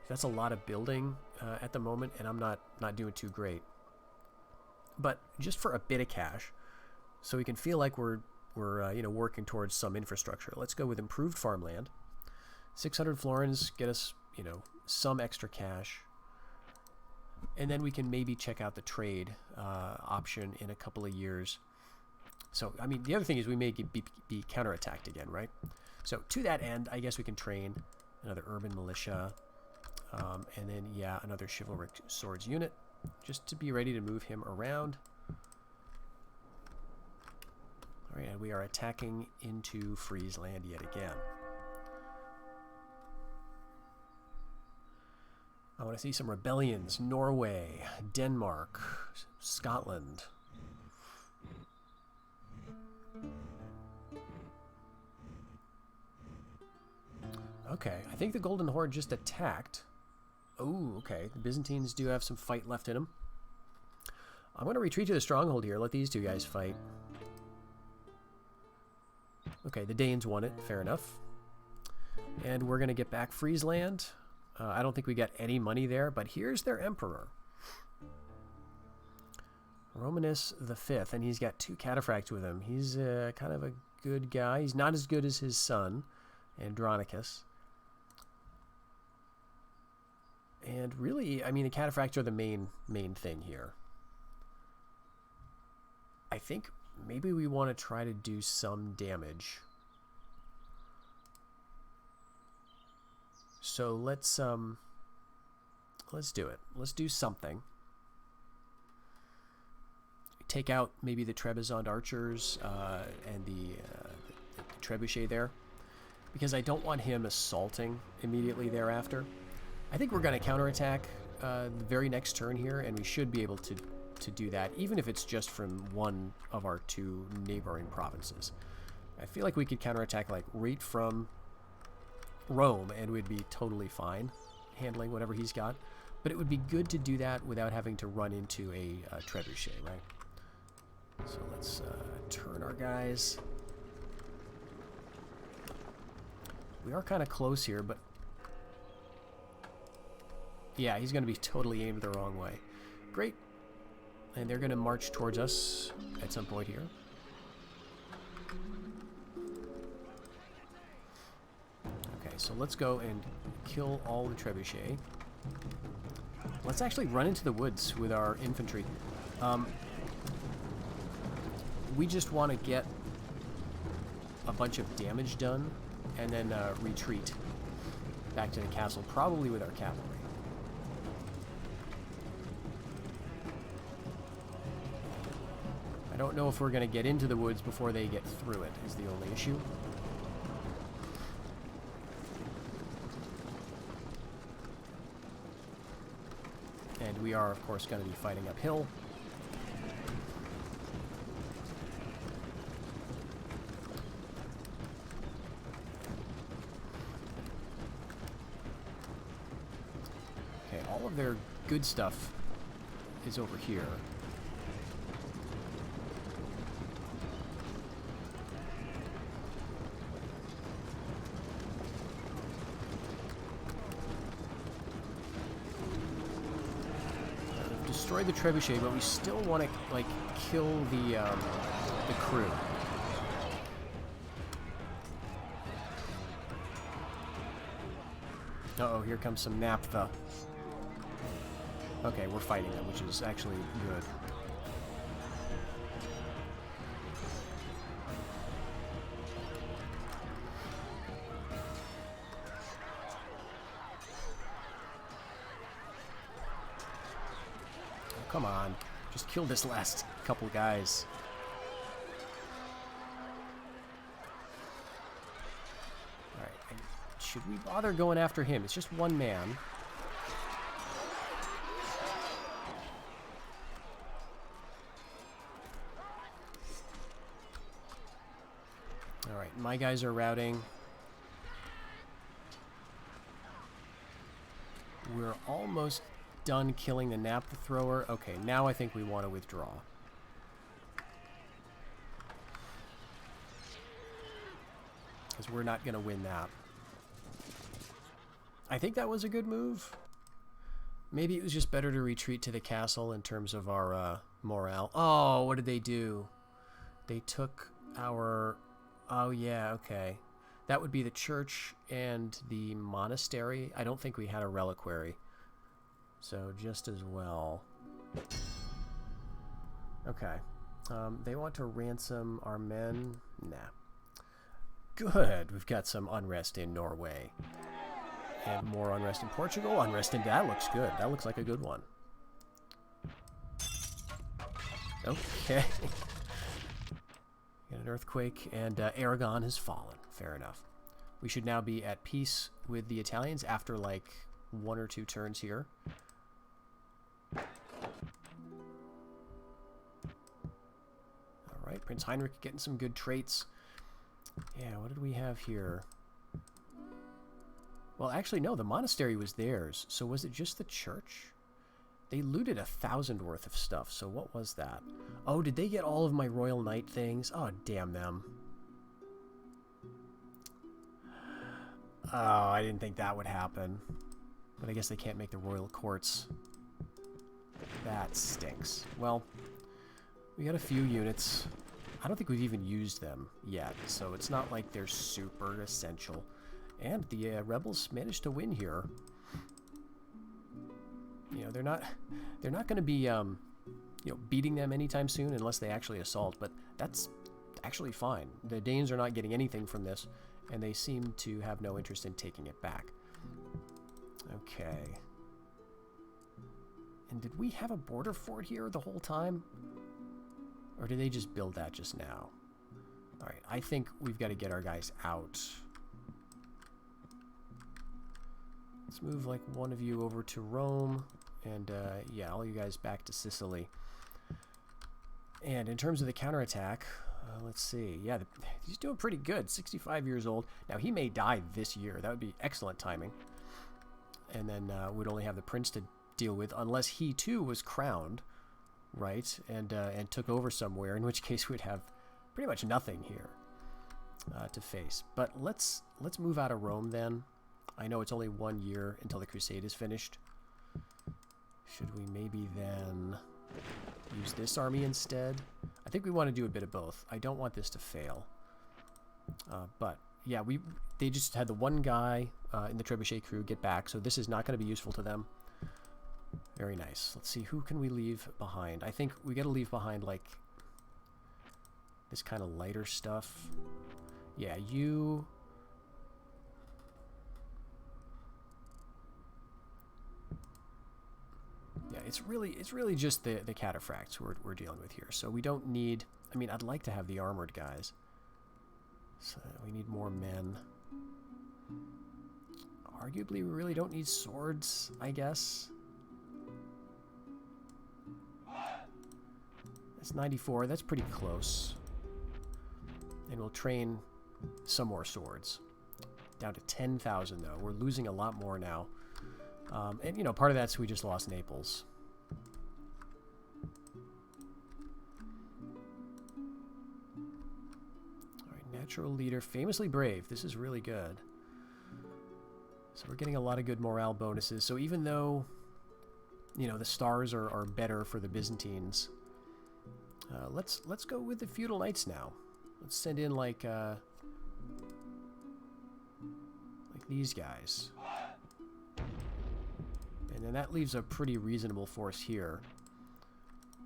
That's a lot of building at the moment, and I'm not doing too great. But just for a bit of cash, so we can feel like we're you know, working towards some infrastructure. Let's go with improved farmland. 600 florins get us, you know, some extra cash. And then we can maybe check out the trade option in a couple of years. So, I mean, the other thing is we may be counterattacked again, right? So, to that end, I guess we can train another urban militia. And then, yeah, another chivalric swords unit, just to be ready to move him around. All right, and we are attacking into Friesland yet again. I want to see some rebellions. Norway, Denmark, Scotland. Okay, I think the Golden Horde just attacked. Oh, okay. The Byzantines do have some fight left in them. I'm going to retreat to the stronghold here. Let these two guys fight. Okay, the Danes won it. Fair enough. And we're going to get back Friesland. I don't think we got any money there, but here's their emperor. Romanus V, and he's got 2 cataphracts with him. He's kind of a good guy. He's not as good as his son, Andronicus. And really, I mean, the cataphracts are the main thing here. I think maybe we want to try to do some damage. So let's do it. Let's do something. Take out maybe the Trebizond archers and the trebuchet there, because I don't want him assaulting immediately thereafter. I think we're going to counterattack the very next turn here, and we should be able to do that, even if it's just from one of our 2 neighboring provinces. I feel like we could counterattack, like, right from Rome, and we'd be totally fine handling whatever he's got. But it would be good to do that without having to run into a trebuchet, right? So let's turn our guys. We are kind of close here, but yeah, he's going to be totally aimed the wrong way. Great. And they're going to march towards us at some point here. Okay, so let's go and kill all the trebuchet. Let's actually run into the woods with our infantry. We just want to get a bunch of damage done and then retreat. back to the castle, probably with our cavalry. I don't know if we're going to get into the woods before they get through it, is the only issue. And we are, of course, going to be fighting uphill. Okay, all of their good stuff is over here. Destroy the trebuchet, but we still want to like kill the crew. Uh-oh, here comes some naphtha. Okay, we're fighting them, which is actually good. Come on, just kill this last couple guys. Alright, should we bother going after him? It's just one man. Alright, my guys are routing. We're almost done killing the naphtha thrower. Okay, now I think we want to withdraw. Because we're not going to win that. I think that was a good move. Maybe it was just better to retreat to the castle in terms of our morale. Oh, what did they do? They took our... Oh, yeah, okay. That would be the church and the monastery. I don't think we had a reliquary. So, just as well. Okay. They want to ransom our men? Nah. Good. We've got some unrest in Norway. And more unrest in Portugal. Unrest in... That looks good. That looks like a good one. Okay. Got an earthquake, and Aragon has fallen. Fair enough. We should now be at peace with the Italians after, like, 1 or 2 turns here. Alright, Prince Heinrich getting some good traits. Yeah, what did we have here? Well, actually, no, the monastery was theirs. So was it just the church? They looted 1,000 worth of stuff, so what was that? Oh, did they get all of my Royal Knight things? Oh, damn them. Oh, I didn't think that would happen. But I guess they can't make the royal courts. That stinks. Well, we got a few units. I don't think we've even used them yet, so it's not like they're super essential. And the rebels managed to win here. You know, they're not going to be, you know, beating them anytime soon unless they actually assault. But that's actually fine. The Danes are not getting anything from this, and they seem to have no interest in taking it back. Okay. And did we have a border fort here the whole time? Or did they just build that just now? Alright, I think we've got to get our guys out. Let's move like one of you over to Rome. And yeah, all you guys back to Sicily. And in terms of the counterattack, let's see. Yeah, he's doing pretty good. 65 years old. Now, he may die this year. That would be excellent timing. And then we'd only have the prince to deal with, unless he too was crowned, right? And took over somewhere, in which case we'd have pretty much nothing here to face. But let's move out of Rome then. I know it's only 1 year until the crusade is finished. Should we maybe then use this army instead? I think we want to do a bit of both. I don't want this to fail. But yeah, they just had the one guy in the trebuchet crew get back, so this is not going to be useful to them. Very nice. Let's see, who can we leave behind? I think we got to leave behind like this kind of lighter stuff. Yeah, you it's really just the cataphracts we're dealing with here. So we don't need. I mean, I'd like to have the armored guys. So we need more men. Arguably, we really don't need swords, I guess. That's 94. That's pretty close. And we'll train some more swords. Down to 10,000, though. We're losing a lot more now. And, you know, part of that's we just lost Naples. All right, natural leader. Famously brave. This is really good. So we're getting a lot of good morale bonuses. So even though, you know, the stars are better for the Byzantines, let's go with the feudal knights now. Let's send in like these guys. And then that leaves a pretty reasonable force here.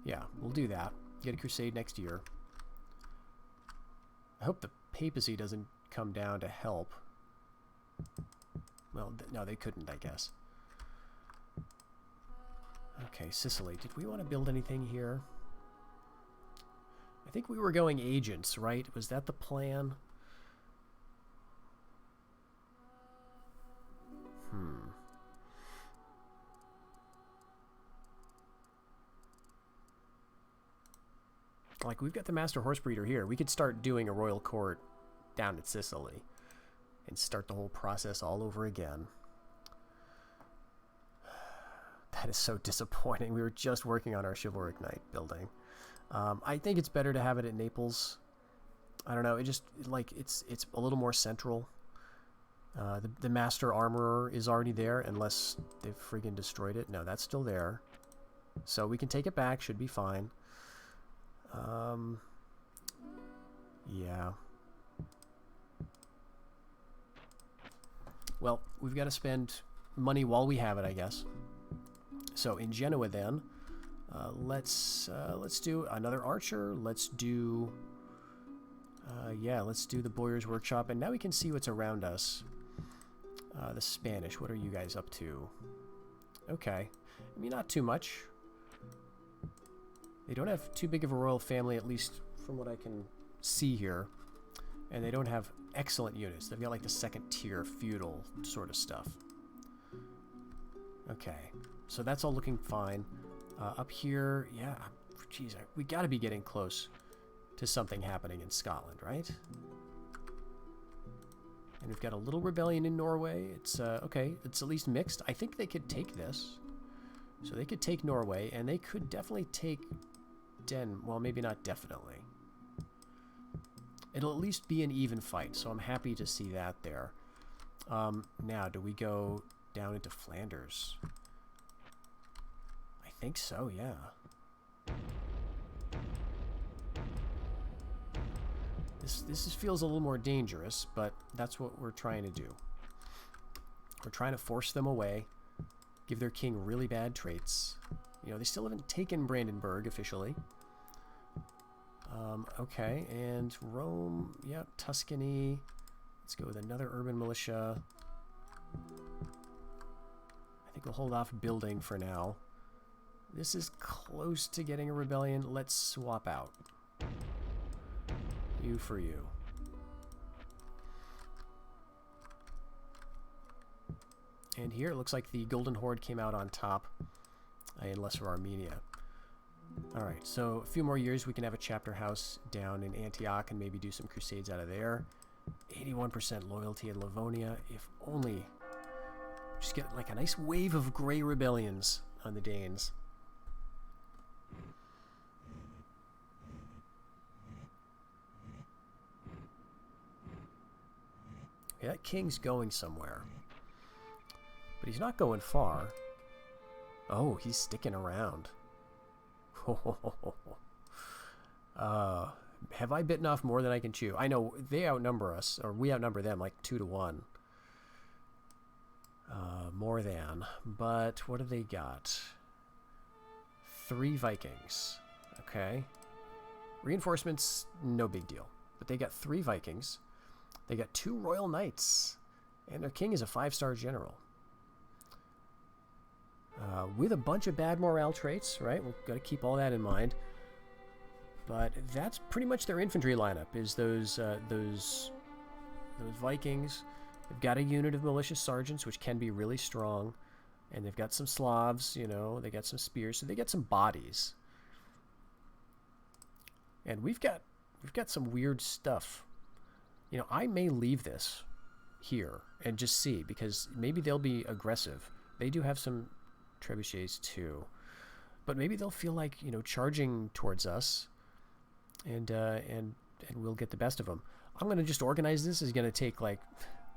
Yeah, we'll do that. Get a crusade next year. I hope the papacy doesn't come down to help. Well, no, they couldn't, I guess. Okay, Sicily. Did we want to build anything here? I think we were going agents, right? Was that the plan? Like, we've got the Master Horse Breeder here. We could start doing a royal court down at Sicily and start the whole process all over again. That is so disappointing. We were just working on our Chivalric Knight building. I think it's better to have it at Naples. I don't know. It just, like, it's a little more central. The Master Armorer is already there, unless they've friggin' destroyed it. No, that's still there. So we can take it back. Should be fine. Yeah. Well, we've got to spend money while we have it, I guess. So in Genoa, then, let's do another archer. Let's do, yeah, let's do the Boyer's Workshop, and now we can see what's around us. The Spanish. What are you guys up to? Okay, I mean, not too much. They don't have too big of a royal family, at least from what I can see here. And they don't have excellent units. They've got like the second tier feudal sort of stuff. Okay, so that's all looking fine. Up here, yeah, geez, we got to be getting close to something happening in Scotland, right? And we've got a little rebellion in Norway. It's, okay, it's at least mixed. I think they could take this. So they could take Norway, and they could definitely take well, maybe not definitely. It'll at least be an even fight, so I'm happy to see that there. Now, do we go down into Flanders? I think so, yeah. This feels a little more dangerous, but that's what we're trying to do. We're trying to force them away, give their king really bad traits. You know, they still haven't taken Brandenburg officially. Okay, and Rome, yeah, Tuscany. Let's go with another urban militia. I think we'll hold off building for now. This is close to getting a rebellion. Let's swap out. You for you. And here it looks like the Golden Horde came out on top in Lesser Armenia. Alright, so a few more years we can have a chapter house down in Antioch and maybe do some crusades out of there. 81% loyalty in Livonia. If only just get like a nice wave of gray rebellions on the Danes. Yeah, that king's going somewhere. But he's not going far. Oh, he's sticking around. Have I bitten off more than I can chew? I know they outnumber us, or we outnumber them like 2-1. More than. But what have they got? 3 Vikings. Okay. Reinforcements, no big deal. But they got 3 Vikings. They got 2 Royal Knights. And their king is a 5-star general. with a bunch of bad morale traits, right? We've got to keep all that in mind. But that's pretty much their infantry lineup, is those Vikings. They've got a unit of militia sergeants, which can be really strong. And they've got some Slavs, you know, they got some spears, so they get some bodies. And we've got some weird stuff. You know, I may leave this here and just see, because maybe they'll be aggressive. They do have some trebuchets too. But maybe they'll feel like, you know, charging towards us, and we'll get the best of them. I'm going to just organize this. It's going to take like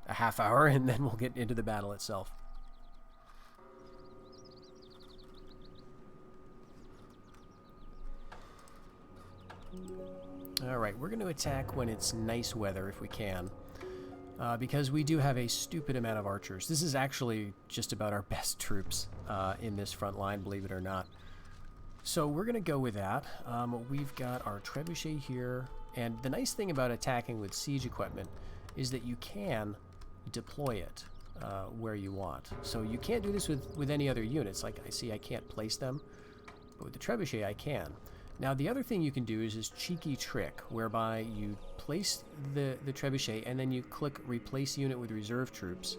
a half hour, and then we'll get into the battle itself. Alright, we're going to attack when it's nice weather if we can, because we do have a stupid amount of archers. This is actually just about our best troops in this front line, believe it or not. So we're going to go with that. We've got our trebuchet here, and the nice thing about attacking with siege equipment is that you can deploy it where you want. So you can't do this with any other units. Like, I see I can't place them, but with the trebuchet I can. Now, the other thing you can do is this cheeky trick whereby you place the trebuchet and then you click replace unit with reserve troops,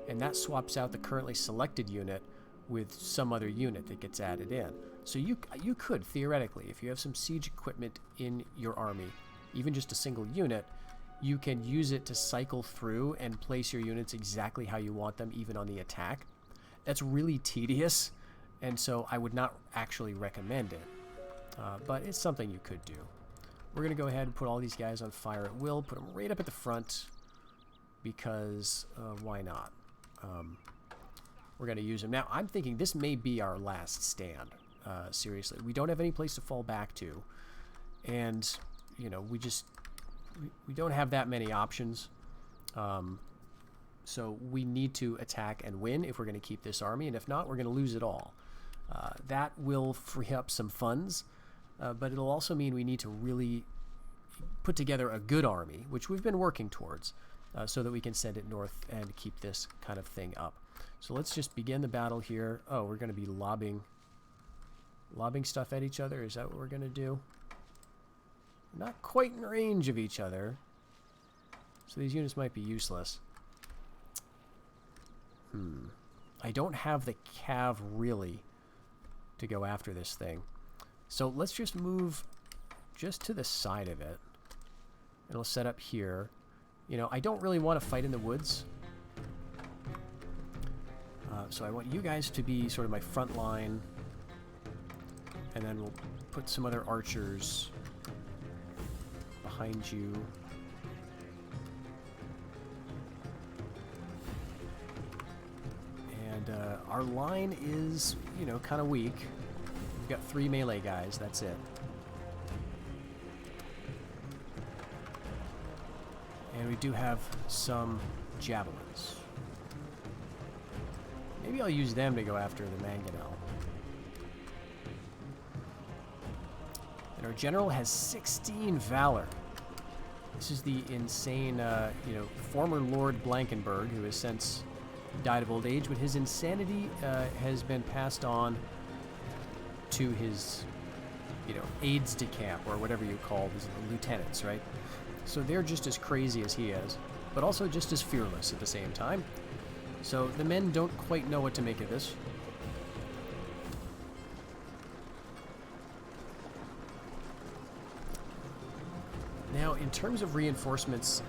and that swaps out the currently selected unit with some other unit that gets added in. So you could, theoretically, if you have some siege equipment in your army, even just a single unit, you can use it to cycle through and place your units exactly how you want them, even on the attack. That's really tedious, and so I would not actually recommend it. But it's something you could do. We're going to go ahead and put all these guys on fire at will, put them right up at the front, because why not? We're going to use them. Now, I'm thinking this may be our last stand, seriously. We don't have any place to fall back to, and, you know, we don't have that many options. So we need to attack and win if we're going to keep this army, and if not, we're going to lose it all. That will free up some funds, but it'll also mean we need to really put together a good army, which we've been working towards, so that we can send it north and keep this kind of thing up. So let's just begin the battle here. Oh, we're going to be lobbing stuff at each other. Is that what we're going to do? Not quite in range of each other, so these units might be useless. I don't have the cav really to go after this thing. So let's just move just to the side of it. And we'll set up here. You know, I don't really want to fight in the woods. So I want you guys to be sort of my front line. And then we'll put some other archers behind you. And our line is, you know, kind of weak. We've got 3 melee guys, that's it. And we do have some javelins. Maybe I'll use them to go after the mangonel. And our general has 16 valor. This is the insane, you know, former Lord Blankenberg, who has since died of old age, but his insanity has been passed on to his, you know, aides de camp, or whatever you call these lieutenants, right? So they're just as crazy as he is, but also just as fearless at the same time. So the men don't quite know what to make of this. Now, in terms of reinforcements,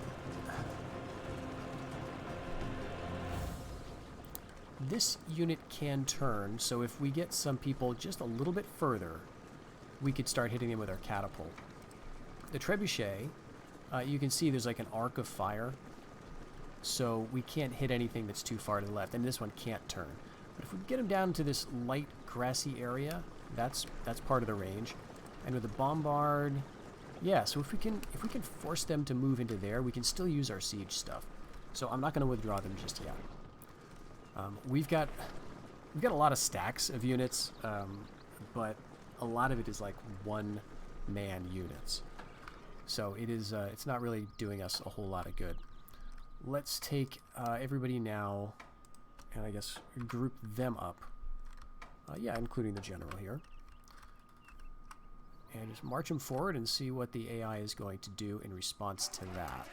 this unit can turn, so if we get some people just a little bit further, we could start hitting them with our catapult. The trebuchet, you can see there's like an arc of fire, so we can't hit anything that's too far to the left, and this one can't turn. But if we get them down to this light grassy area, that's part of the range. And with the bombard, yeah, so if we can force them to move into there, we can still use our siege stuff. So I'm not going to withdraw them just yet. We've got a lot of stacks of units, but a lot of it is like one-man units. So it is it's not really doing us a whole lot of good. Let's take everybody now, and I guess group them up Yeah, including the general here. And just march them forward and see what the AI is going to do in response to that.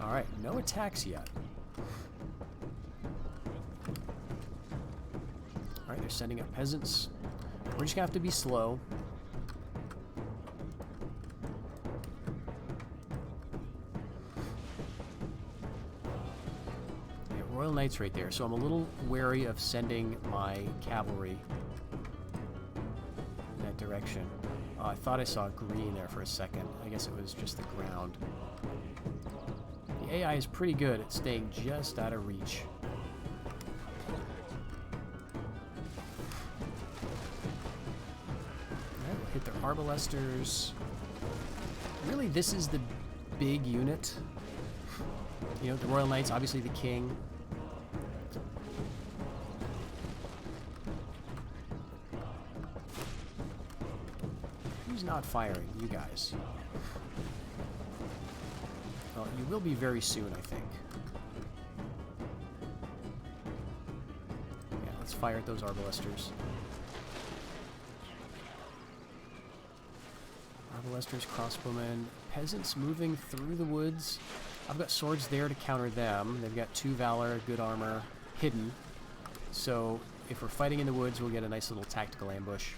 Alright, no attacks yet. Alright, they're sending up peasants. We're just gonna have to be slow. Yeah, Royal Knights right there, so I'm a little wary of sending my cavalry in that direction. I thought I saw green there for a second. I guess it was just the ground. The AI is pretty good at staying just out of reach. Alright, we'll hit their arbalesters. Really, this is the big unit. You know, the Royal Knights, obviously the king. Who's not firing? You guys. Well, you will be very soon, I think. Yeah, let's fire at those arbalesters. Arbalesters, crossbowmen, peasants moving through the woods. I've got swords there to counter them. They've got 2 valor, good armor, hidden. So if we're fighting in the woods, we'll get a nice little tactical ambush.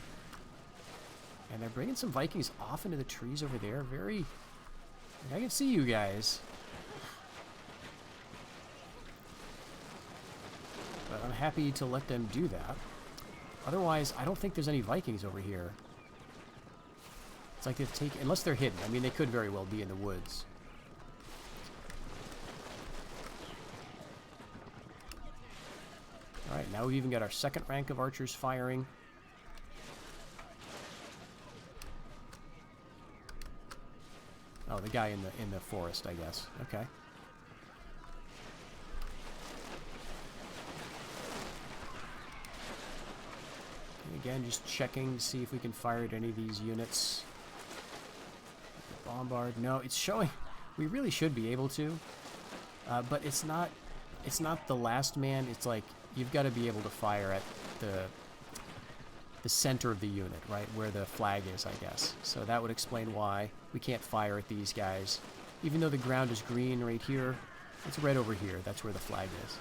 And they're bringing some Vikings off into the trees over there. Very... I can see you guys. But I'm happy to let them do that. Otherwise, I don't think there's any Vikings over here. It's like they've taken... Unless they're hidden. I mean, they could very well be in the woods. Alright, now we've even got our second rank of archers firing. Oh, the guy in the forest, I guess. Okay. And again, just checking to see if we can fire at any of these units. Bombard. No, it's showing. We really should be able to, but it's not. It's not the last man. It's like you've got to be able to fire at the center of the unit, right, where the flag is, I guess. So that would explain why we can't fire at these guys. Even though the ground is green right here, it's red over here. That's where the flag is.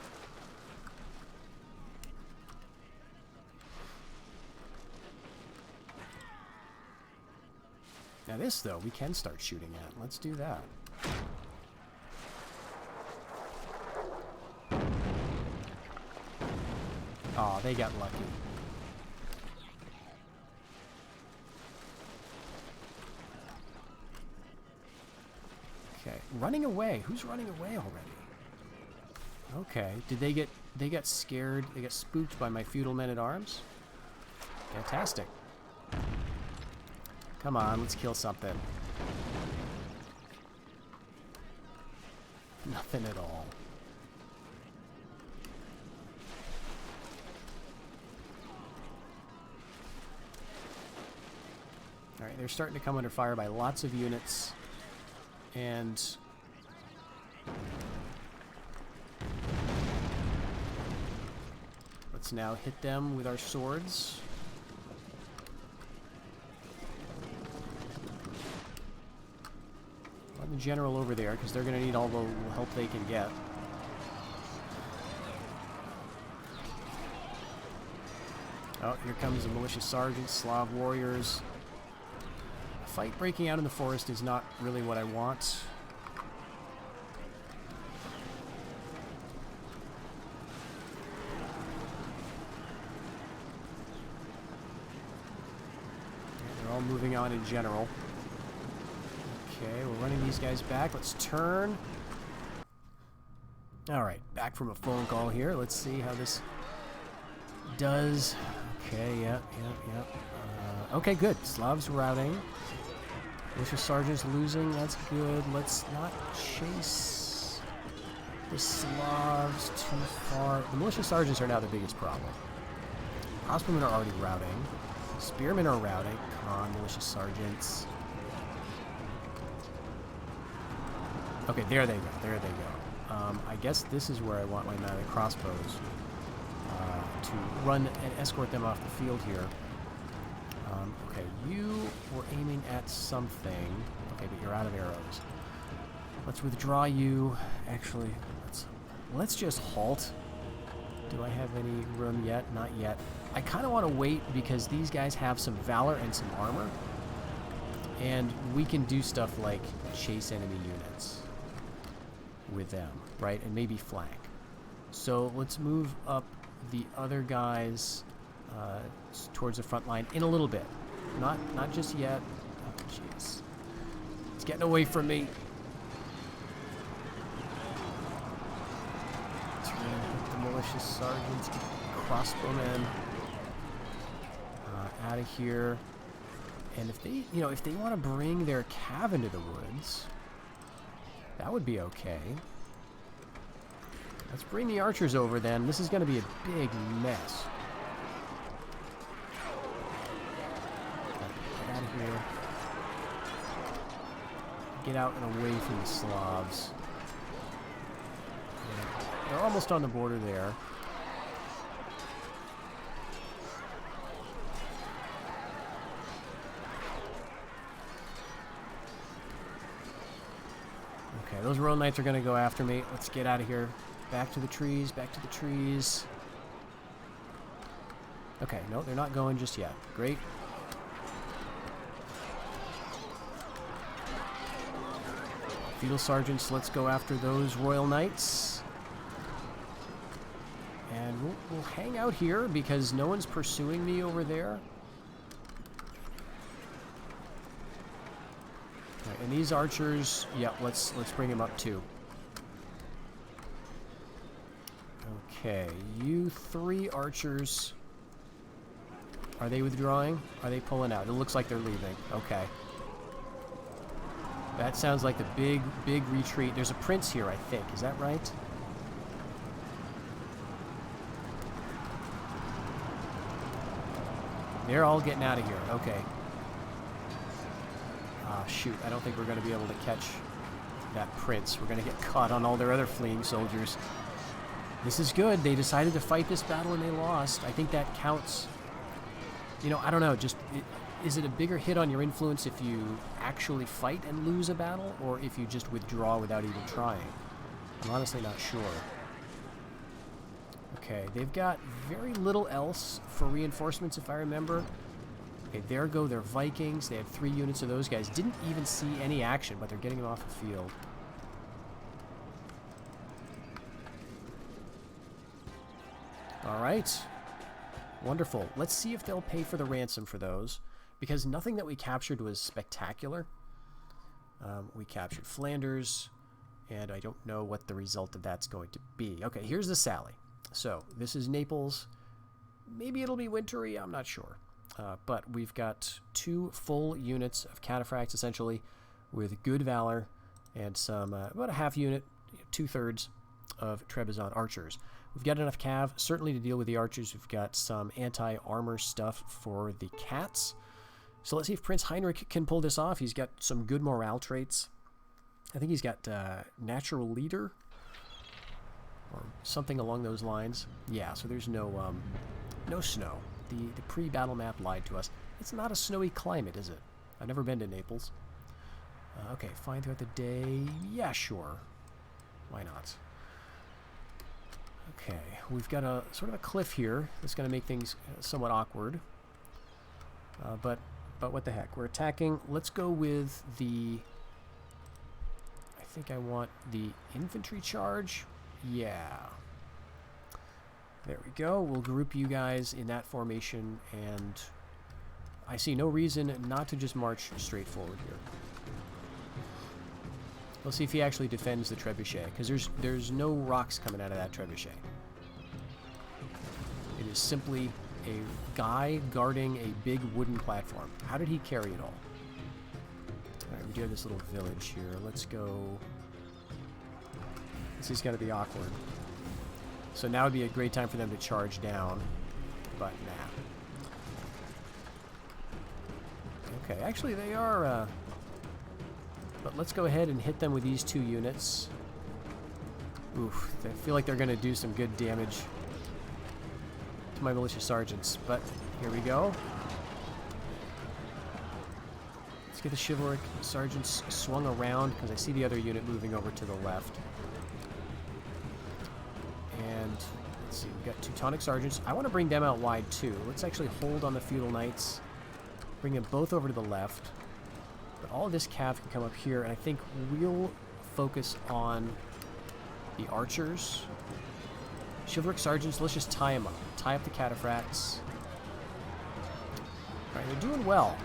Now this, though, we can start shooting at. Let's do that. Aw, they got lucky. Okay, running away. Who's running away already? Okay, did they get scared? They got spooked by my feudal men-at-arms? Fantastic. Come on, let's kill something. Nothing at all. Alright, they're starting to come under fire by lots of units. And let's now hit them with our swords. Let the general over there, because they're going to need all the help they can get. Oh, here comes the militia sergeants, Slav warriors. A fight breaking out in the forest is not really what I want. Yeah, they're all moving on in general. Okay, we're running these guys back. Let's turn. Alright, back from a phone call here. Let's see how this does. Okay, yep. Okay, good. Slavs routing. Militia sergeants losing. That's good. Let's not chase the Slavs too far. The militia sergeants are now the biggest problem. Crossbowmen are already routing. Spearmen are routing. Come on, militia sergeants. Okay, there they go. There they go. I guess this is where I want my mounted crossbows to run and escort them off the field here. Okay, you were aiming at something. Okay, but you're out of arrows. Let's withdraw you. Actually, let's just halt. Do I have any room yet? Not yet. I kind of want to wait because these guys have some valor and some armor. And we can do stuff like chase enemy units with them, right? And maybe flank. So let's move up the other guys towards the front line in a little bit. Not just yet. Oh, jeez. It's getting away from me. Let's hit the malicious sergeants, crossbowmen out of here. And if they, if they want to bring their cav into the woods, that would be okay. Let's bring the archers over then. This is going to be a big mess. Get out of here. Get out and away from the Slavs. Yeah, they're almost on the border there. Okay, those Royal Knights are going to go after me. Let's get out of here. Back to the trees, back to the trees. Okay, no, they're not going just yet. Great. Field Sergeants, let's go after those Royal Knights. And we'll hang out here because no one's pursuing me over there. Right, and these archers, yeah, let's bring them up too. Okay, you three archers. Are they withdrawing? Are they pulling out? It looks like they're leaving. Okay. That sounds like the big retreat. There's a prince here, I think. Is that right? They're all getting out of here. Okay. Ah, shoot. I don't think we're going to be able to catch that prince. We're going to get caught on all their other fleeing soldiers. This is good. They decided to fight this battle and they lost. I think that counts. I don't know. Is it a bigger hit on your influence if you actually fight and lose a battle, or if you just withdraw without even trying? I'm honestly not sure. Okay, they've got very little else for reinforcements, if I remember. Okay, there go their Vikings. They had 3 units of those guys. Didn't even see any action, but they're getting them off the field. All right. Wonderful. Let's see if they'll pay for the ransom for those, because nothing that we captured was spectacular. We captured Flanders, and I don't know what the result of that's going to be. Okay, here's the Sally. So this is Naples. Maybe it'll be wintry. I'm not sure. But we've got 2 full units of cataphracts, essentially, with good valor, and some about a half unit, 2/3 of Trebizond archers. We've got enough cav, certainly, to deal with the archers. We've got some anti-armor stuff for the cats. So let's see if Prince Heinrich can pull this off. He's got some good morale traits. I think he's got natural leader or something along those lines. Yeah, so there's no snow. The pre-battle map lied to us. It's not a snowy climate, is it? I've never been to Naples. Okay, fine throughout the day. Yeah, sure. Why not? Okay, we've got a sort of a cliff here. That's going to make things somewhat awkward. But what the heck? We're attacking. Let's go with the... I think I want the infantry charge. Yeah. There we go. We'll group you guys in that formation, and I see no reason not to just march straight forward here. We'll see if he actually defends the trebuchet, because there's no rocks coming out of that trebuchet. It is simply a guy guarding a big wooden platform. How did he carry it all? Alright, we do have this little village here. Let's go... This is going to be awkward. So now would be a great time for them to charge down, but nah. Okay, actually they are... But let's go ahead and hit them with these 2 units. Oof, I feel like they're going to do some good damage to my militia sergeants, but here we go. Let's get the chivalric sergeants swung around, because I see the other unit moving over to the left. And let's see, we've got Teutonic sergeants. I want to bring them out wide too. Let's actually hold on the feudal knights, bring them both over to the left. But all of this cav can come up here, and I think we'll focus on the archers. Chivalric sergeants, let's just tie them up. Tie up the cataphracts. Alright, they're doing well.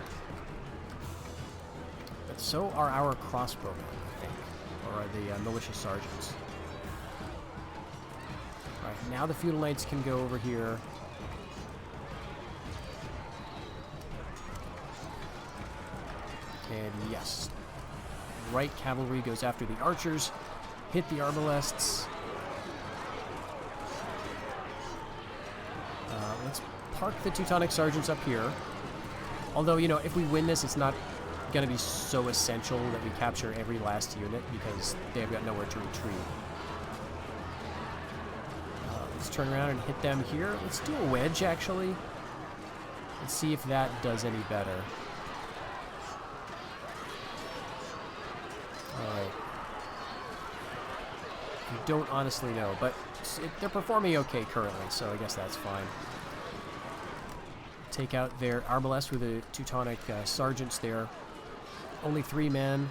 But so are our crossbowmen, I think. Or are the militia sergeants. Alright, now the feudal knights can go over here. And yes, right cavalry goes after the archers, hit the arbalests. Let's park the Teutonic sergeants up here. Although, you know, if we win this, it's not going to be so essential that we capture every last unit because they've got nowhere to retreat. Let's turn around and hit them here. Let's do a wedge, actually. Let's see if that does any better. Alright. I don't honestly know, but they're performing okay currently, so I guess that's fine. Take out their arbalest with the Teutonic sergeants there. Only 3 men.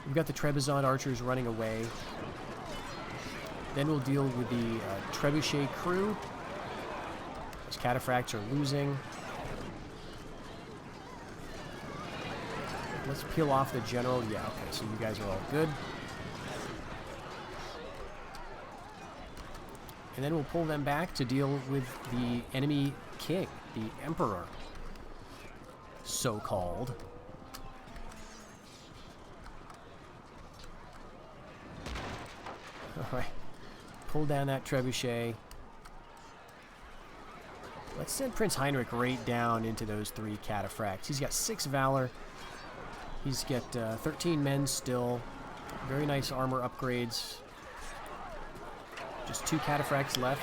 We've got the Trebizond archers running away. Then we'll deal with the trebuchet crew. Those cataphracts are losing. Let's peel off the general. Yeah, okay, so you guys are all good. And then we'll pull them back to deal with the enemy king, the emperor, so-called. Alright, pull down that trebuchet. Let's send Prince Heinrich right down into those 3 cataphracts. He's got 6 valor. He's got 13 men still. Very nice armor upgrades. Just 2 cataphracts left.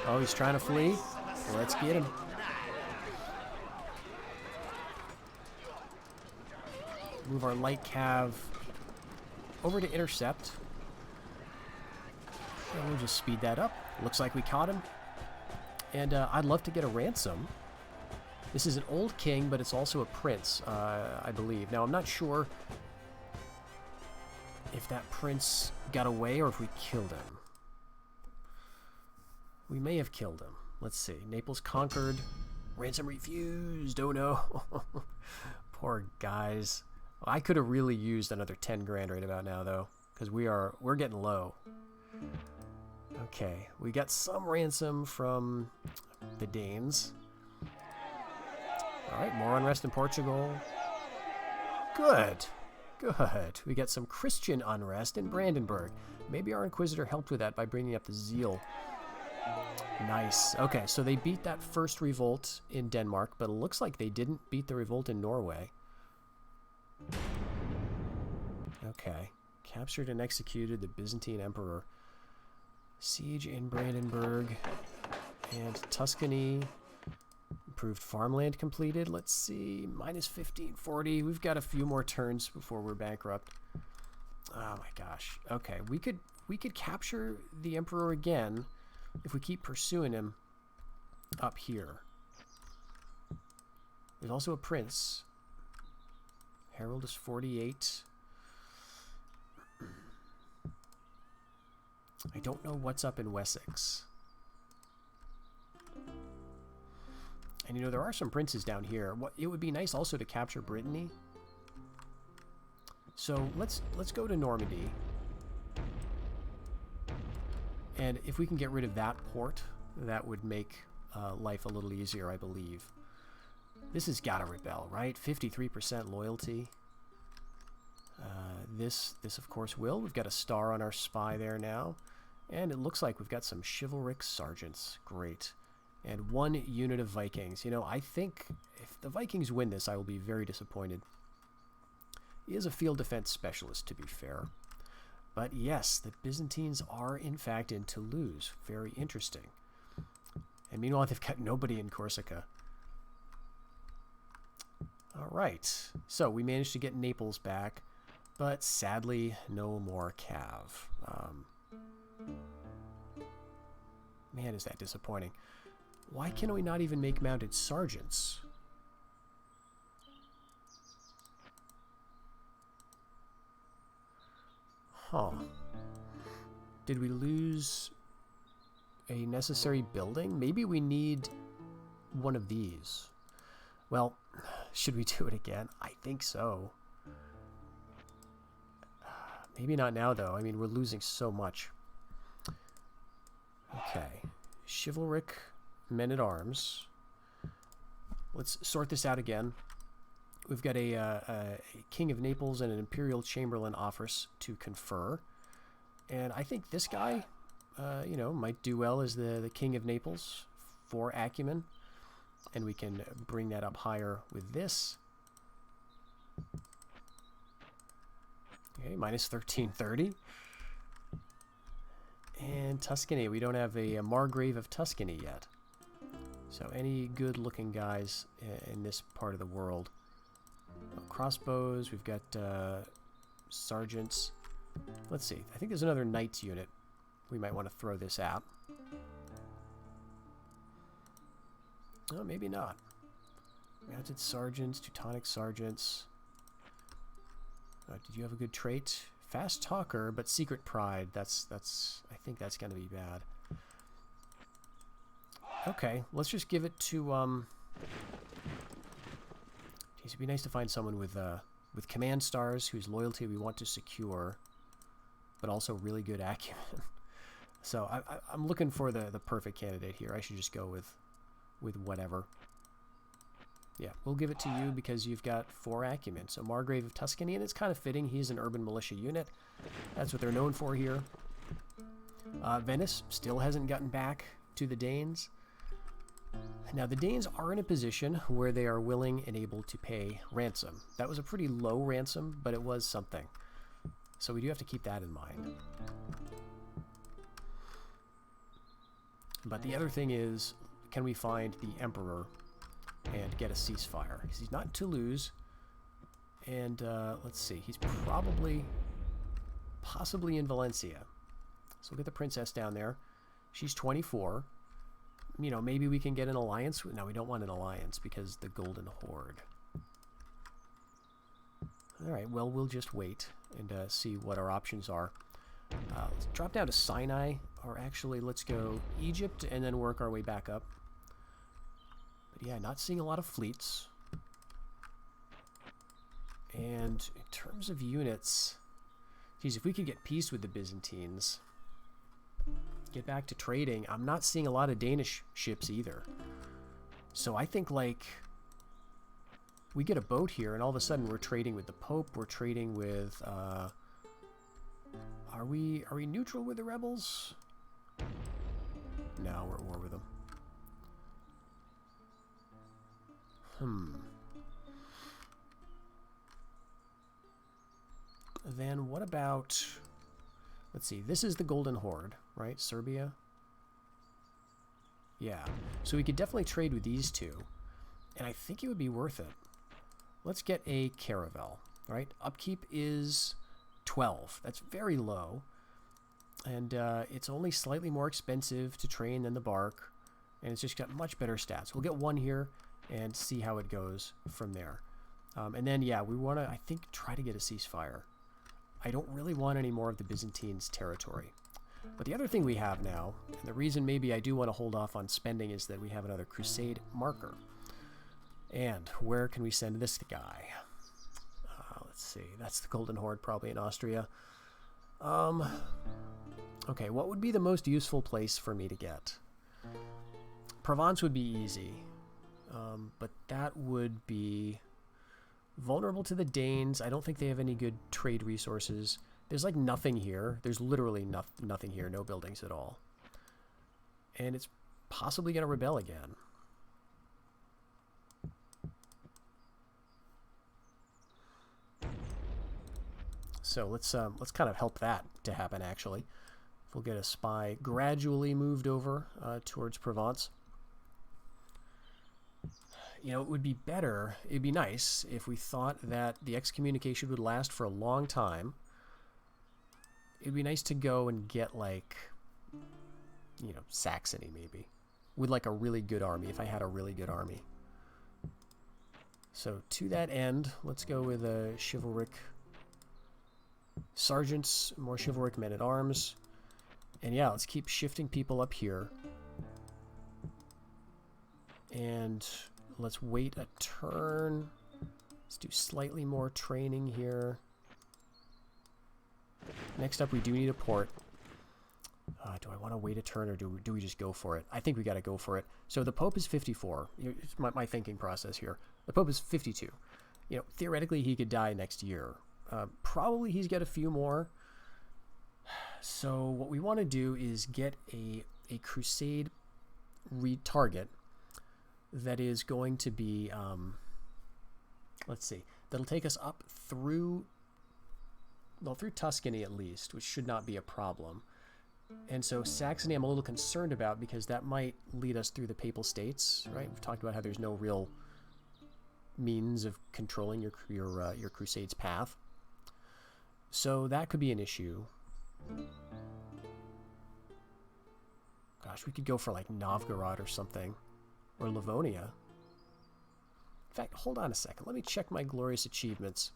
Oh, he's trying to flee. Let's get him. Move our light cav over to intercept. And we'll just speed that up. Looks like we caught him. And I'd love to get a ransom. This is an old king, but it's also a prince, I believe. Now, I'm not sure if that prince got away or if we killed him. We may have killed him. Let's see. Naples conquered. Ransom refused. Oh no. Poor guys. I could have really used another 10 grand right about now, though, because we're getting low. Okay, we got some ransom from the Danes. All right, more unrest in Portugal. Good. Good. We got some Christian unrest in Brandenburg. Maybe our Inquisitor helped with that by bringing up the zeal. Nice. Okay, so they beat that first revolt in Denmark, but it looks like they didn't beat the revolt in Norway. Okay. Captured and executed the Byzantine Emperor. Siege in Brandenburg. And Tuscany. Improved farmland completed. Let's see. Minus 1540. We've got a few more turns before we're bankrupt. Oh my gosh. Okay, we could capture the Emperor again if we keep pursuing him up here. There's also a prince. Harold is 48. I don't know what's up in Wessex. And you know, there are some princes down here. It would be nice also to capture Brittany. So let's go to Normandy. And if we can get rid of that port, that would make life a little easier, I believe. This has got to rebel, right? 53% loyalty. This of course will. We've got a star on our spy there now. And it looks like we've got some chivalric sergeants. Great. And 1 unit of Vikings. You know, I think if the Vikings win this, I will be very disappointed. He is a field defense specialist, to be fair. But yes, the Byzantines are in fact in Toulouse. Very interesting. And meanwhile, they've got nobody in Corsica. All right. So we managed to get Naples back, but sadly, no more Cav. Man, is that disappointing. Why can we not even make mounted sergeants? Huh. Did we lose a necessary building? Maybe we need one of these. Well, should we do it again? I think so. Maybe not now, though. I mean, we're losing so much. Okay. Chivalric men-at-arms. Let's sort this out again. We've got a King of Naples and an Imperial Chamberlain offers to confer. And I think this guy, you know, might do well as the King of Naples for acumen. And we can bring that up higher with this. Okay, minus 1330. And Tuscany, we don't have a Margrave of Tuscany yet. So any good-looking guys in this part of the world. Crossbows, we've got sergeants. Let's see, I think there's another knights unit we might want to throw this at. Oh, maybe not. Mounted sergeants, Teutonic sergeants. Did you have a good trait? Fast talker, but secret pride. That's. I think that's gonna be bad. Okay, let's just give it to. Geez, it'd be nice to find someone with command stars whose loyalty we want to secure, but also really good acumen. So I'm looking for the perfect candidate here. I should just go with whatever. Yeah, we'll give it to you because you've got 4 acumen. So Margrave of Tuscany, and it's kind of fitting. He's an urban militia unit. That's what they're known for here. Venice still hasn't gotten back to the Danes. Now, the Danes are in a position where they are willing and able to pay ransom. That was a pretty low ransom, but it was something. So we do have to keep that in mind. But the other thing is, can we find the Emperor and get a ceasefire? Because he's not in Toulouse. And let's see, he's possibly in Valencia. So we'll get the princess down there. She's 24. You know, maybe we can get an alliance. No, we don't want an alliance because the Golden Horde. Alright, well, we'll just wait and see what our options are. Let's drop down to Sinai, or actually, let's go Egypt and then work our way back up. But yeah, not seeing a lot of fleets. And in terms of units, geez, if we could get peace with the Byzantines, get back to trading, I'm not seeing a lot of Danish ships either. So I think, like, we get a boat here and all of a sudden we're trading with the Pope, we're trading with, are we neutral with the rebels? No, we're at war with them. Then what about, let's see, this is the Golden Horde, right? Serbia? Yeah. So we could definitely trade with these two. And I think it would be worth it. Let's get a caravel, right? Upkeep is 12. That's very low. And it's only slightly more expensive to train than the bark. And it's just got much better stats. We'll get one here and see how it goes from there. And then, yeah, we want to, I think, try to get a ceasefire. I don't really want any more of the Byzantines' territory. But the other thing we have now, and the reason maybe I do want to hold off on spending, is that we have another crusade marker. And where can we send this guy? Let's see. That's the Golden Horde, probably in Austria. Okay, what would be the most useful place for me to get? Provence would be easy. But that would be vulnerable to the Danes. I don't think they have any good trade resources. There's like nothing here. There's literally nothing here. No buildings at all. And it's possibly going to rebel again. So let's kind of help that to happen, actually. We'll get a spy gradually moved over towards Provence. You know, it would be better, it'd be nice if we thought that the excommunication would last for a long time. It'd be nice to go and get, like, you know, Saxony, maybe. With, like, a really good army, if I had a really good army. So, to that end, let's go with a chivalric sergeants, more chivalric men-at-arms. And yeah, let's keep shifting people up here. And let's wait a turn. Let's do slightly more training here. Next up, we do need a port. Do I want to wait a turn, or do we just go for it? I think we got to go for it. So the Pope is 54. It's my thinking process here. The Pope is 52. You know, theoretically, he could die next year. Probably he's got a few more. So what we want to do is get a crusade target that is going to be, let's see, that'll take us up through, well, through Tuscany at least, which should not be a problem. And so Saxony I'm a little concerned about, because that might lead us through the Papal States, right? We've talked about how there's no real means of controlling your crusade's path. So that could be an issue. Gosh, we could go for like Novgorod or something. Or Livonia. In fact, hold on a second. Let me check my glorious achievements.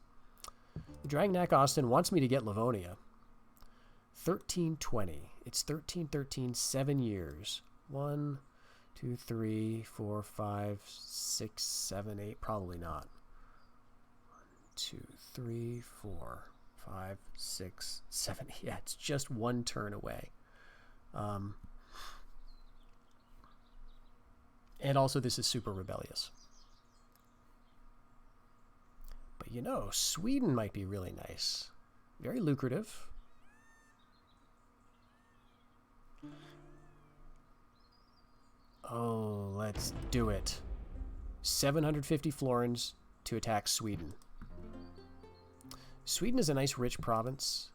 The Dragnac Austin wants me to get Livonia. 1320. It's 1313, 7 years. 1, 2, 3, 4, 5, 6, 7, 8. Probably not. 1, 2, 3, 4, 5, 6, 7. Yeah, it's just one turn away. And also, this is super rebellious. But you know, Sweden might be really nice. Very lucrative. Oh, let's do it. 750 florins to attack Sweden. Sweden is a nice rich province.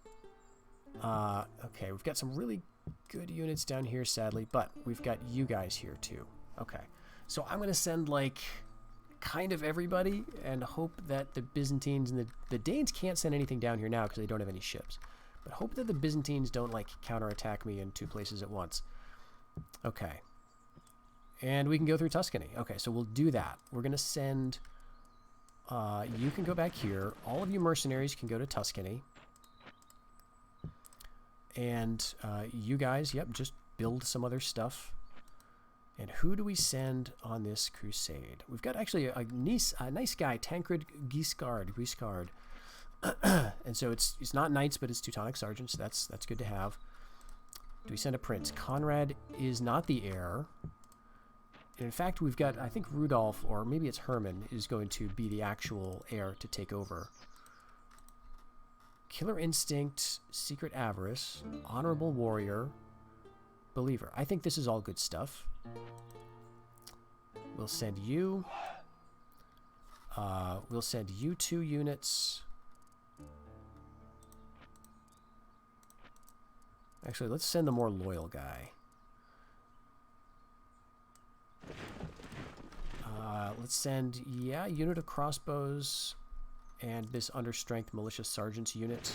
Okay, we've got some really good units down here, sadly, but we've got you guys here too. Okay, so I'm going to send, like, kind of everybody and hope that the Byzantines and the Danes can't send anything down here now because they don't have any ships. But hope that the Byzantines don't, like, counterattack me in 2 places at once. Okay. And we can go through Tuscany. Okay, so we'll do that. We're going to send... you can go back here. All of you mercenaries can go to Tuscany. And you guys, yep, just build some other stuff. And who do we send on this crusade? We've got actually a nice guy, Tancred Guiscard. And so it's not knights, but it's Teutonic sergeants. That's good to have. Do we send a prince? Conrad is not the heir. And in fact, we've got, I think Rudolph, or maybe it's Herman, is going to be the actual heir to take over. Killer Instinct, Secret Avarice, Honorable Warrior, Believer. I think this is all good stuff. We'll send you. We'll send you 2 units. Actually, let's send the more loyal guy. Let's send, yeah, unit of crossbows and this understrength militia sergeants unit.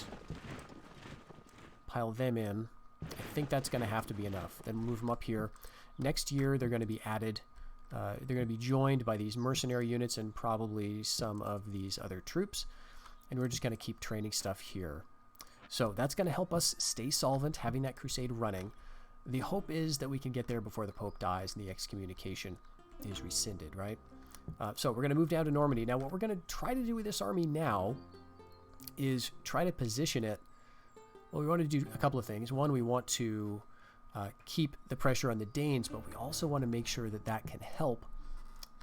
Pile them in. I think that's going to have to be enough. Then move them up here. Next year, they're going to be added. They're going to be joined by these mercenary units and probably some of these other troops. And we're just going to keep training stuff here. So that's going to help us stay solvent, having that crusade running. The hope is that we can get there before the Pope dies and the excommunication is rescinded, right? So we're going to move down to Normandy. Now, what we're going to try to do with this army now is try to position it. Well, we want to do a couple of things. One, we want to keep the pressure on the Danes, but we also want to make sure that that can help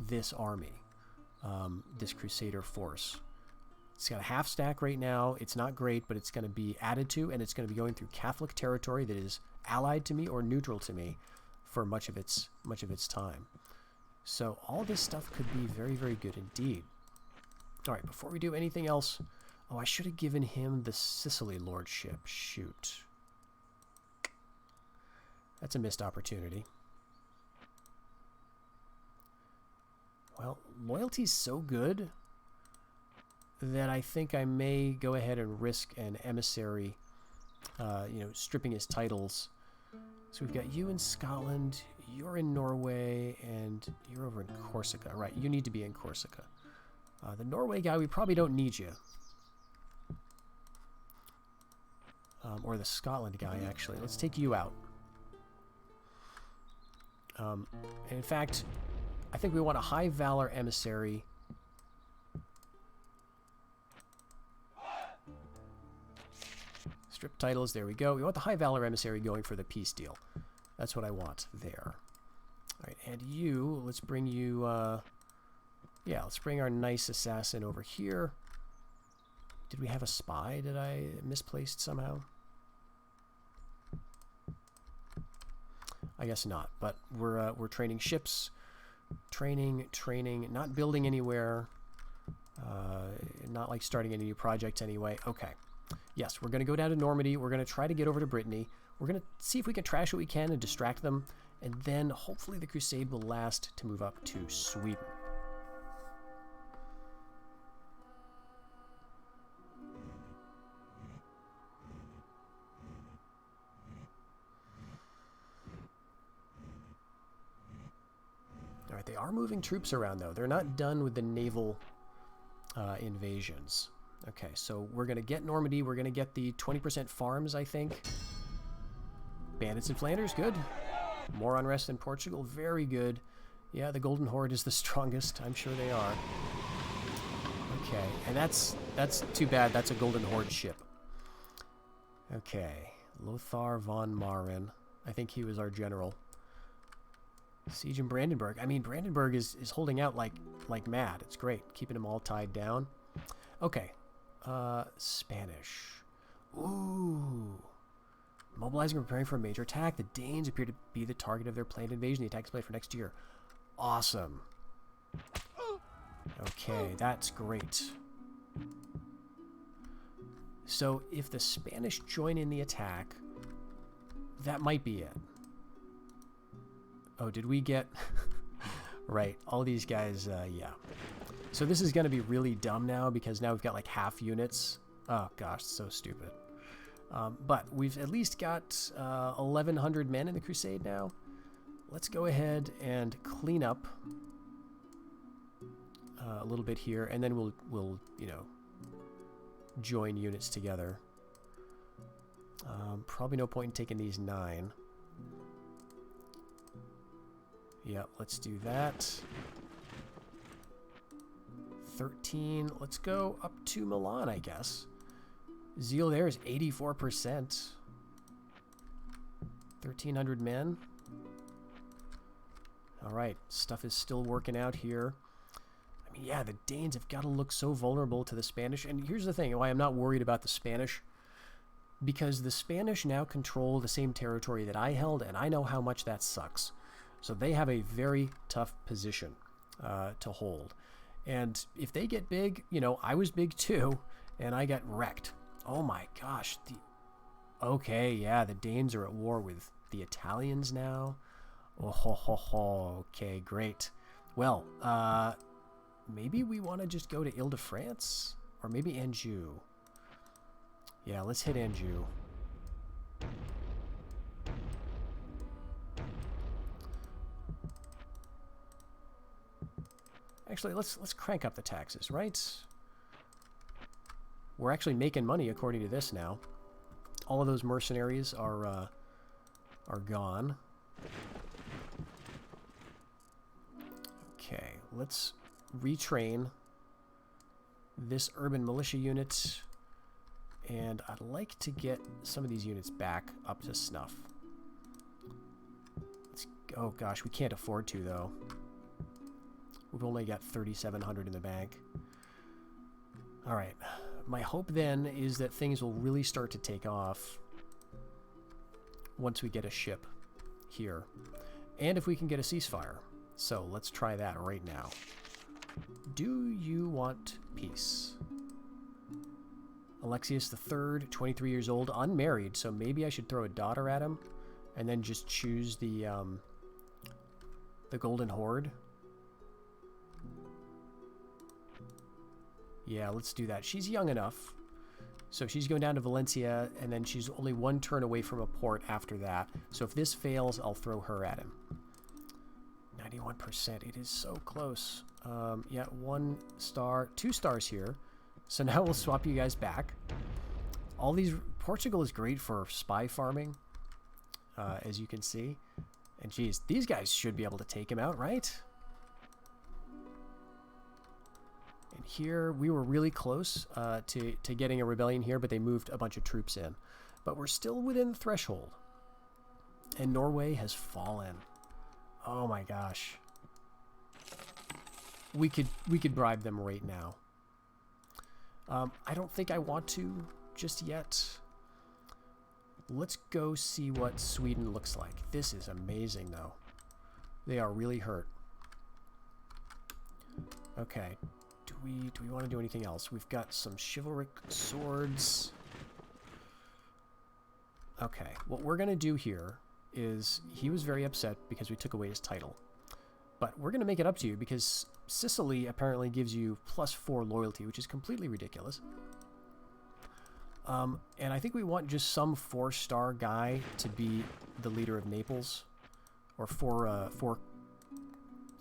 this army, this Crusader force. It's got a half stack right now. It's not great, but it's going to be added to, and it's going to be going through Catholic territory that is allied to me or neutral to me for much of its time. So all this stuff could be very, very good indeed. All right, before we do anything else, oh, I should have given him the Sicily lordship. Shoot. That's a missed opportunity. Well, loyalty's so good that I think I may go ahead and risk an emissary, you know, stripping his titles. So we've got you in Scotland, you're in Norway, and you're over in Corsica. Right, you need to be in Corsica. The Norway guy, we probably don't need you. Or the Scotland guy, actually. Let's take you out. And in fact, I think we want a high valor emissary. Strip titles, there we go. We want the high valor emissary going for the peace deal. That's what I want there. Alright, and you, let's bring you, yeah, let's bring our nice assassin over here. Did we have a spy? Did I misplaced somehow? I guess not, but we're training ships. Training, not building anywhere. Not like starting any new projects anyway. Okay. Yes, we're going to go down to Normandy. We're going to try to get over to Brittany. We're going to see if we can trash what we can and distract them. And then hopefully the crusade will last to move up to Sweden. Alright, they are moving troops around though. They're not done with the naval invasions. Okay, so we're going to get Normandy. We're going to get the 20% farms, I think. Bandits in Flanders, good. More unrest in Portugal, very good. Yeah, the Golden Horde is the strongest. I'm sure they are. Okay, and that's too bad. That's a Golden Horde ship. Okay, Lothar von Maren. I think he was our general. Siege in Brandenburg. I mean, Brandenburg is holding out like mad. It's great, keeping them all tied down. Okay. Spanish. Ooh. Mobilizing and preparing for a major attack. The Danes appear to be the target of their planned invasion. The attack is planned for next year. Awesome. Okay, that's great. So if the Spanish join in the attack, that might be it. Oh, did we get... Right, all these guys, yeah. So this is going to be really dumb now because now we've got like half units. Oh gosh, so stupid. But we've at least got 1,100 men in the crusade now. Let's go ahead and clean up a little bit here, and then we'll you know, join units together. Probably no point in taking these 9. Yeah, let's do that. 13. Let's go up to Milan, I guess. Zeal there is 84%. 1,300 men. All right, stuff is still working out here. I mean, yeah, the Danes have got to look so vulnerable to the Spanish. And here's the thing, why I'm not worried about the Spanish. Because the Spanish now control the same territory that I held, and I know how much that sucks. So they have a very tough position to hold. And if they get big, you know, I was big too, and I got wrecked. Oh my gosh. Okay, yeah, the Danes are at war with the Italians now. Oh, ho, ho, ho. Okay, great. Well, maybe we want to just go to Ile-de-France? Or maybe Anjou. Yeah, let's hit Anjou. Actually, let's crank up the taxes, right? We're actually making money according to this now. All of those mercenaries are gone. Okay, let's retrain this urban militia unit, and I'd like to get some of these units back up to snuff. Oh gosh, we can't afford to though. We've only got 3,700 in the bank. All right. My hope then is that things will really start to take off once we get a ship here. And if we can get a ceasefire. So let's try that right now. Do you want peace? Alexius III, 23 years old, unmarried, so maybe I should throw a daughter at him and then just choose the Golden Horde. Yeah, let's do that. She's young enough. So she's going down to Valencia, and then she's only one turn away from a port after that. So if this fails, I'll throw her at him. 91%. It is so close. Yeah, 1 star, 2 stars here. So now we'll swap you guys back. All these... Portugal is great for spy farming, as you can see. And geez, these guys should be able to take him out, right? And here, we were really close to getting a rebellion here, but they moved a bunch of troops in. But we're still within the threshold. And Norway has fallen. Oh my gosh. We could bribe them right now. I don't think I want to just yet. Let's go see what Sweden looks like. This is amazing, though. They are really hurt. Okay. Do we want to do anything else? We've got some chivalric swords. Okay. What we're going to do here is he was very upset because we took away his title. But we're going to make it up to you because Sicily apparently gives you +4 loyalty, which is completely ridiculous. And I think we want just some 4-star guy to be the leader of Naples. Or 4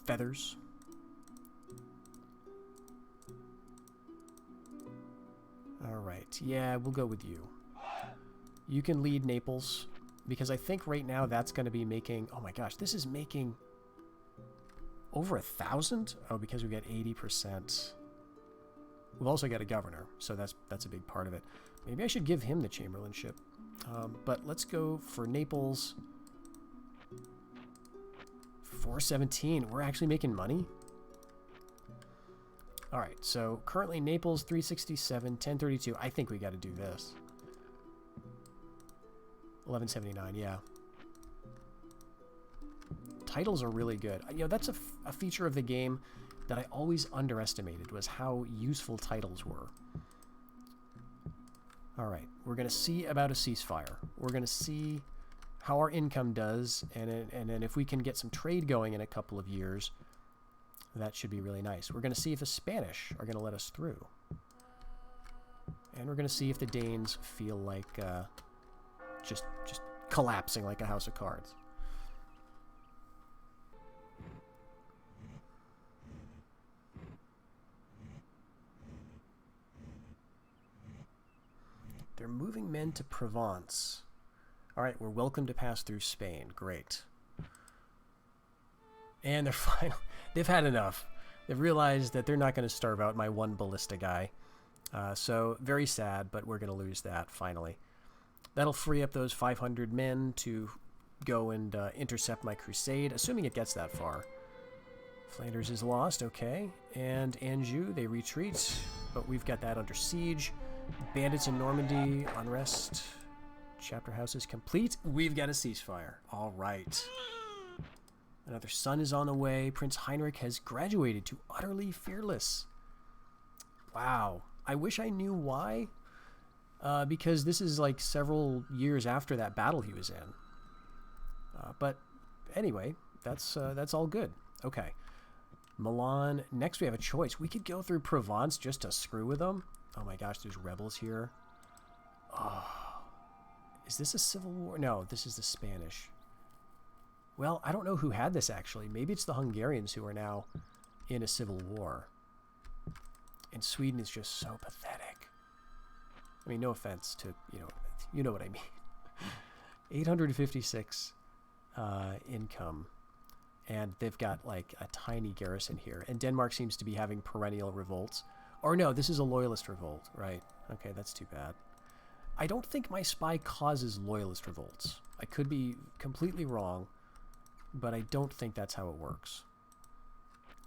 feathers. Alright, yeah, we'll go with you. You can lead Naples, because I think right now that's going to be making... Oh my gosh, this is making over 1,000? Oh, because we get 80%. We've also got a governor, so that's a big part of it. Maybe I should give him the chamberlainship. But let's go for Naples. 417. We're actually making money? Alright, so currently Naples 367, 1032. I think we got to do this. 1179, yeah. Titles are really good. You know, that's a feature of the game that I always underestimated, was how useful titles were. Alright, we're going to see about a ceasefire. We're going to see how our income does, and then if we can get some trade going in a couple of years, that should be really nice. We're going to see if the Spanish are going to let us through. And we're going to see if the Danes feel like just collapsing like a house of cards. They're moving men to Provence. Alright, we're welcome to pass through Spain. Great. And they've had enough. They've realized that they're not going to starve out my one ballista guy. So, very sad, but we're going to lose that, finally. That'll free up those 500 men to go and intercept my crusade, assuming it gets that far. Flanders is lost, okay. And Anjou, they retreat, but we've got that under siege. Bandits in Normandy, unrest. Chapter house is complete. We've got a ceasefire. All right. Another son is on the way. Prince Heinrich has graduated to utterly fearless. Wow. I wish I knew why. Because this is like several years after that battle he was in. But anyway, that's all good. Okay. Milan. Next we have a choice. We could go through Provence just to screw with them. Oh my gosh, there's rebels here. Oh. Is this a civil war? No, this is the Spanish. Well, I don't know who had this actually. Maybe it's the Hungarians who are now in a civil war. And Sweden is just so pathetic. I mean, no offense to, you know what I mean. 856 income. And they've got like a tiny garrison here. And Denmark seems to be having perennial revolts. Or no, this is a loyalist revolt, right? Okay, that's too bad. I don't think my spy causes loyalist revolts. I could be completely wrong, but I don't think that's how it works.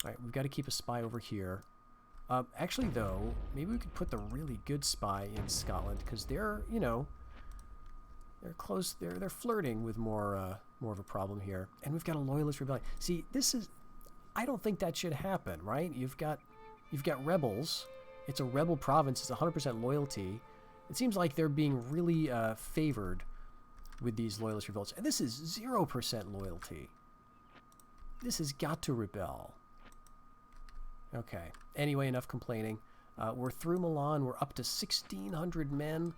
All right, we've got to keep a spy over here. Actually, though, maybe we could put the really good spy in Scotland, because they're, they're close. They're flirting with more of a problem here. And we've got a loyalist rebellion. See, this is... I don't think that should happen, right? You've got rebels. It's a rebel province. It's 100% loyalty. It seems like they're being really favored with these loyalist revolts. And this is 0% loyalty. This has got to rebel. Okay. Anyway, enough complaining. We're through Milan. We're up to 1,600 men.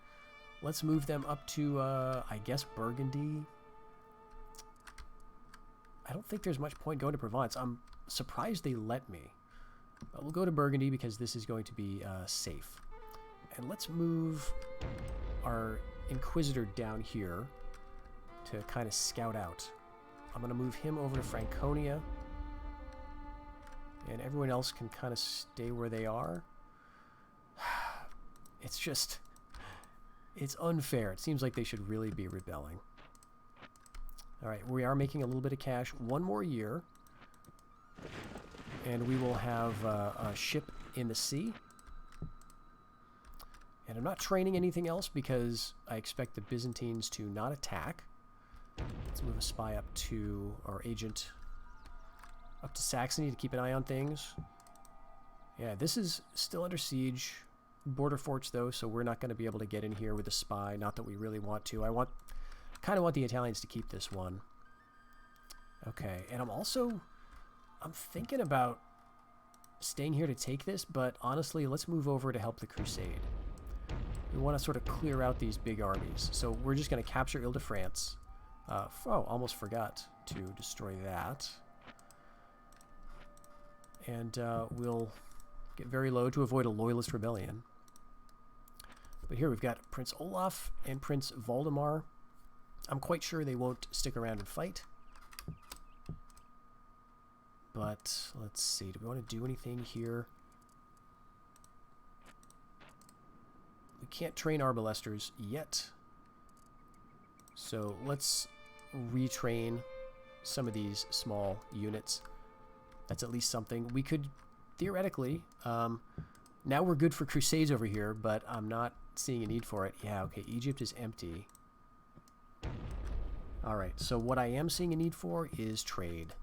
Let's move them up to, I guess, Burgundy. I don't think there's much point going to Provence. I'm surprised they let me. We'll go to Burgundy because this is going to be safe. And let's move our Inquisitor down here to kind of scout out. I'm going to move him over to Franconia. And everyone else can kind of stay where they are. It's just... it's unfair. It seems like they should really be rebelling. Alright, we are making a little bit of cash. One more year. And we will have a ship in the sea. And I'm not training anything else because I expect the Byzantines to not attack. Let's move a spy up to, or agent, up to Saxony to keep an eye on things. Yeah, this is still under siege. Border forts, though, so we're not going to be able to get in here with a spy. Not that we really want to. I kind of want the Italians to keep this one. Okay, and I'm thinking about staying here to take this, but honestly, let's move over to help the Crusade. We want to sort of clear out these big armies. So we're just going to capture Ile-de-France. Oh, almost forgot to destroy that. And we'll get very low to avoid a loyalist rebellion. But here we've got Prince Olaf and Prince Valdemar. I'm quite sure they won't stick around and fight. But let's see, do we want to do anything here? We can't train Arbalesters yet. So let's retrain some of these small units. That's at least something. We could, theoretically, now we're good for crusades over here, but I'm not seeing a need for it. Yeah, okay, Egypt is empty. Alright, so what I am seeing a need for is trade.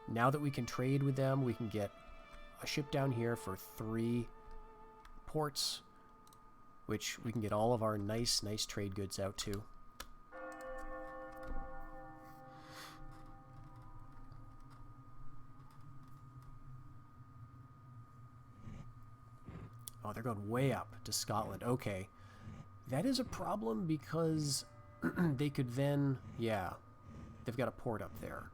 Now that we can trade with them, we can get a ship down here for 3 ports, which we can get all of our nice trade goods out to. Oh, they're going way up to Scotland. Okay. That is a problem because they could then... yeah. They've got a port up there.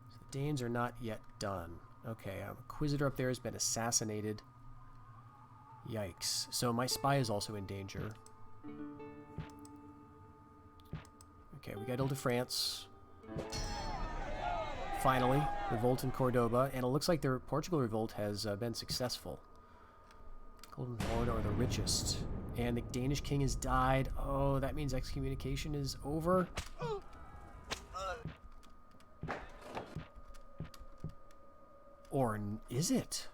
So the Danes are not yet done. Okay, our Inquisitor up there has been assassinated. Yikes. So my spy is also in danger. Okay, we got Ile-de-France. Finally, revolt in Cordoba, and it looks like their Portugal revolt has been successful. Golden Horde are the richest, and the Danish king has died. Oh, that means excommunication is over. Or is it?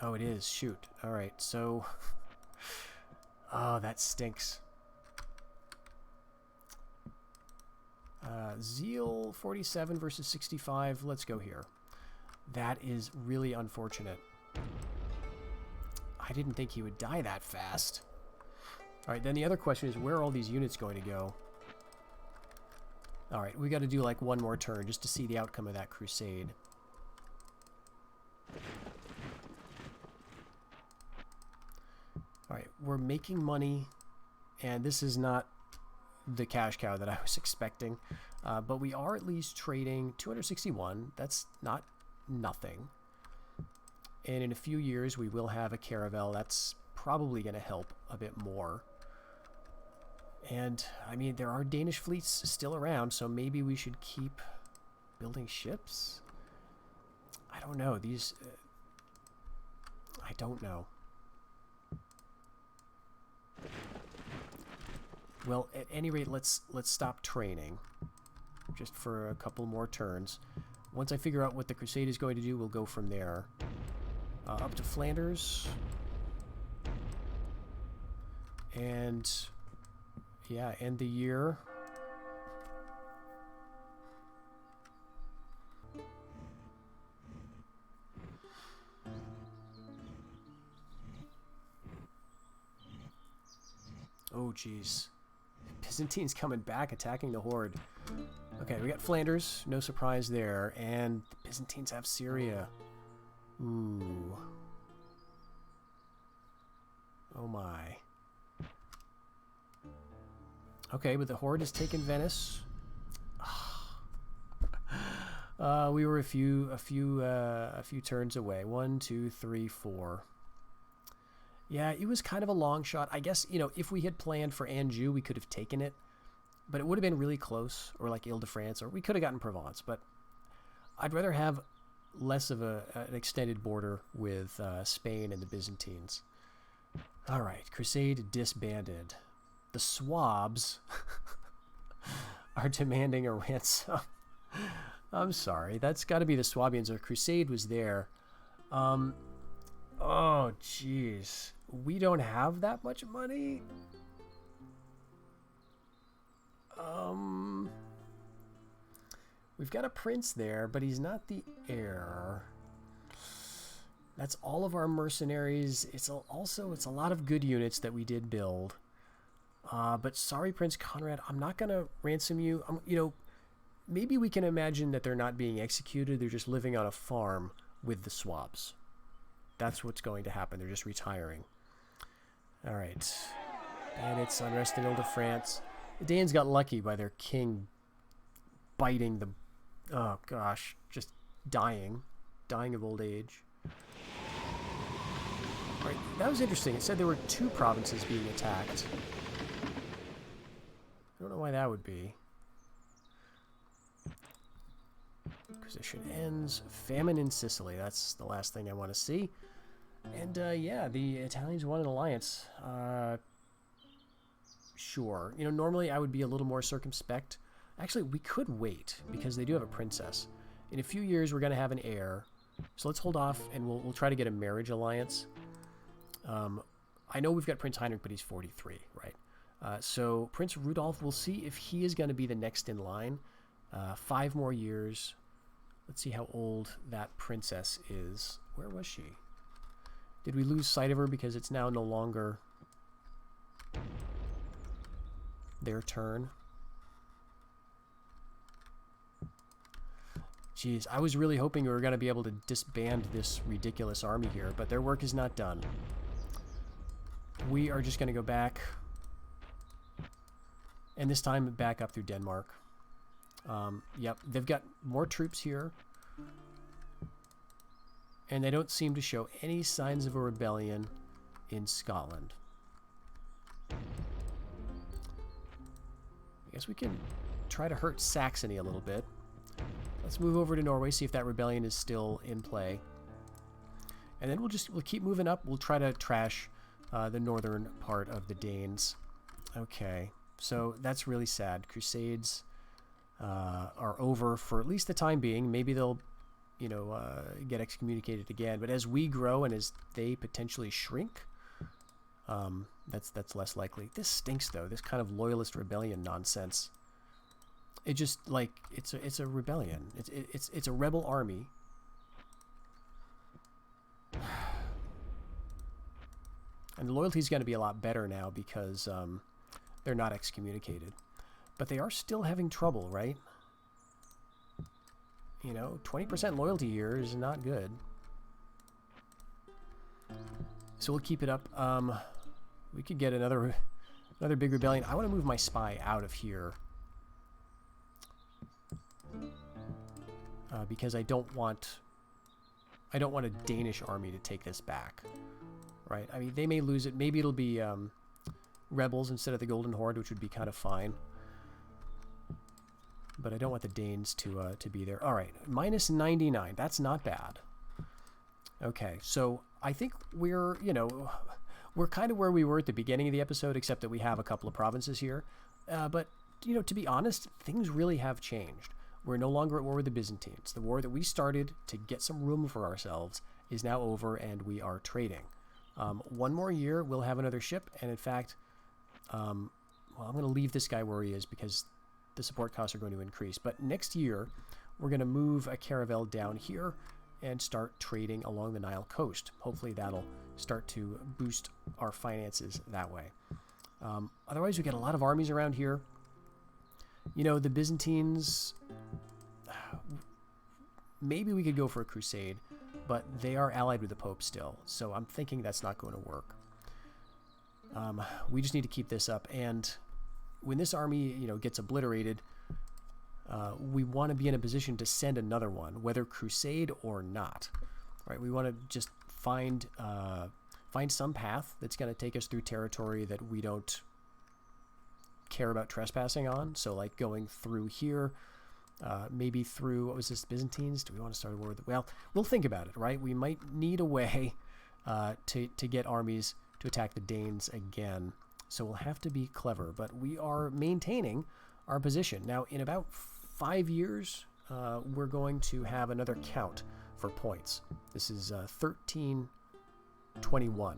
Oh, it is. Shoot. All right, so... oh, that stinks. Zeal 47 versus 65. Let's go here. That is really unfortunate. I didn't think he would die that fast. Alright, then the other question is, where are all these units going to go? Alright, we got to do like one more turn just to see the outcome of that crusade. Alright, we're making money, and this is not the cash cow that I was expecting, but we are at least trading 261. That's not nothing. And in a few years we will have a caravel. That's probably going to help a bit more. And I mean, there are Danish fleets still around, so maybe we should keep building ships. I don't know. These I don't know. Well, at any rate, let's stop training just for a couple more turns. Once I figure out what the crusade is going to do, we'll go from there. Up to Flanders. And yeah, end the year. Oh, jeez. Byzantines coming back, attacking the horde. Okay, we got Flanders. No surprise there. And the Byzantines have Syria. Ooh. Oh, my. Okay, but the horde has taken Venice. We were a few turns away. 1, 2, 3, 4. Yeah, it was kind of a long shot. I guess, you know, if we had planned for Anjou, we could have taken it. But it would have been really close, or like Ile-de-France, or we could have gotten Provence. But I'd rather have less of an extended border with Spain and the Byzantines. All right, Crusade disbanded. The Swabs are demanding a ransom. I'm sorry. That's got to be the Swabians. Our Crusade was there. Oh, jeez. We don't have that much money? We've got a prince there, but he's not the heir. That's all of our mercenaries. It's a lot of good units that we did build. But sorry, Prince Conrad, I'm not going to ransom you. You know, maybe we can imagine that they're not being executed. They're just living on a farm with the Swabs. That's what's going to happen. They're just retiring. All right. And it's unrest in Ile-de-France. The Danes got lucky by their king biting the... Oh, gosh. Just dying. Dying of old age. All right. That was interesting. It said there were 2 provinces being attacked. I don't know why that would be. Acquisition ends. Famine in Sicily. That's the last thing I want to see. And, yeah, the Italians want an alliance. Sure. You know, normally I would be a little more circumspect. Actually, we could wait, because they do have a princess. In a few years, we're going to have an heir. So let's hold off, and we'll try to get a marriage alliance. I know we've got Prince Heinrich, but he's 43, right? So Prince Rudolph, we'll see if he is going to be the next in line. 5 more years. Let's see how old that princess is. Where was she? Did we lose sight of her because it's now no longer their turn? Jeez, I was really hoping we were going to be able to disband this ridiculous army here, but their work is not done. We are just going to go back, and this time back up through Denmark. Yep, they've got more troops here, and they don't seem to show any signs of a rebellion in Scotland. I guess we can try to hurt Saxony a little bit. Let's move over to Norway, see if that rebellion is still in play. And then we'll keep moving up. We'll try to trash the northern part of the Danes. Okay, so that's really sad. Crusades are over for at least the time being. Maybe they'll, you know, get excommunicated again. But as we grow and as they potentially shrink, that's less likely. This stinks, though. This kind of loyalist rebellion nonsense. It just, like, it's a rebellion. It's a rebel army. And the loyalty is going to be a lot better now because they're not excommunicated. But they are still having trouble, right? You know, 20% loyalty here is not good. So we'll keep it up. We could get another big rebellion. I want to move my spy out of here. Because I don't want a Danish army to take this back, right? I mean, they may lose it. Maybe it'll be rebels instead of the Golden Horde, which would be kind of fine. But I don't want the Danes to be there. All right, minus 99. That's not bad. Okay, so I think we're kind of where we were at the beginning of the episode, except that we have a couple of provinces here. But you know, to be honest, things really have changed. We're no longer at war with the Byzantines. The war that we started to get some room for ourselves is now over, and we are trading. 1 more year, we'll have another ship, and in fact, well, I'm going to leave this guy where he is because the support costs are going to increase. But next year, we're going to move a caravel down here and start trading along the Nile coast. Hopefully that'll start to boost our finances that way. Otherwise, we get a lot of armies around here. You know, the Byzantines, maybe we could go for a crusade, but they are allied with the Pope still, so I'm thinking that's not going to work. We just need to keep this up, and when this army, you know, gets obliterated, we want to be in a position to send another one, whether crusade or not. Right? We want to just find some path that's going to take us through territory that we don't care about trespassing on. So like going through here, maybe through, what was this, Byzantines? Do we want to start a war with, well, we'll think about it, right? We might need a way to get armies to attack the Danes again. So we'll have to be clever, but we are maintaining our position. Now, in about 5 years, we're going to have another count for points. This is 1321.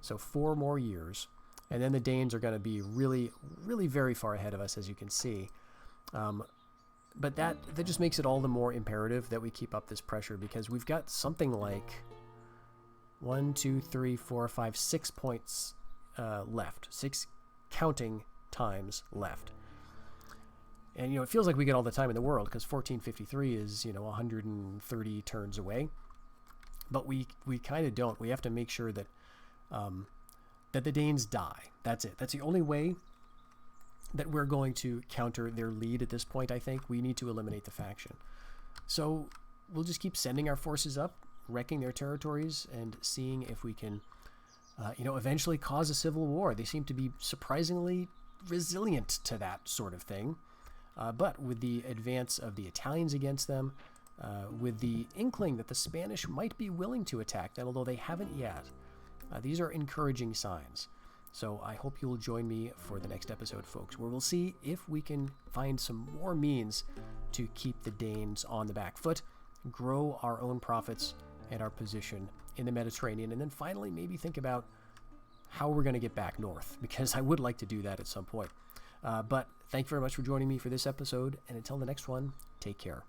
So 4 more years. And then the Danes are going to be really, really very far ahead of us, as you can see. But that just makes it all the more imperative that we keep up this pressure, because we've got something like 6 points left. 6 counting times left. And, you know, it feels like we get all the time in the world, because 1453 is, you know, 130 turns away. But we kind of don't. We have to make sure that that the Danes die. That's it. That's the only way that we're going to counter their lead at this point, I think. We need to eliminate the faction. So we'll just keep sending our forces up, wrecking their territories, and seeing if we can, you know, eventually cause a civil war. They seem to be surprisingly resilient to that sort of thing. But with the advance of the Italians against them, with the inkling that the Spanish might be willing to attack them, although they haven't yet, these are encouraging signs. So I hope you'll join me for the next episode, folks, where we'll see if we can find some more means to keep the Danes on the back foot, grow our own profits and our position in the Mediterranean, and then finally maybe think about how we're going to get back north, because I would like to do that at some point. But thank you very much for joining me for this episode, and until the next one, take care.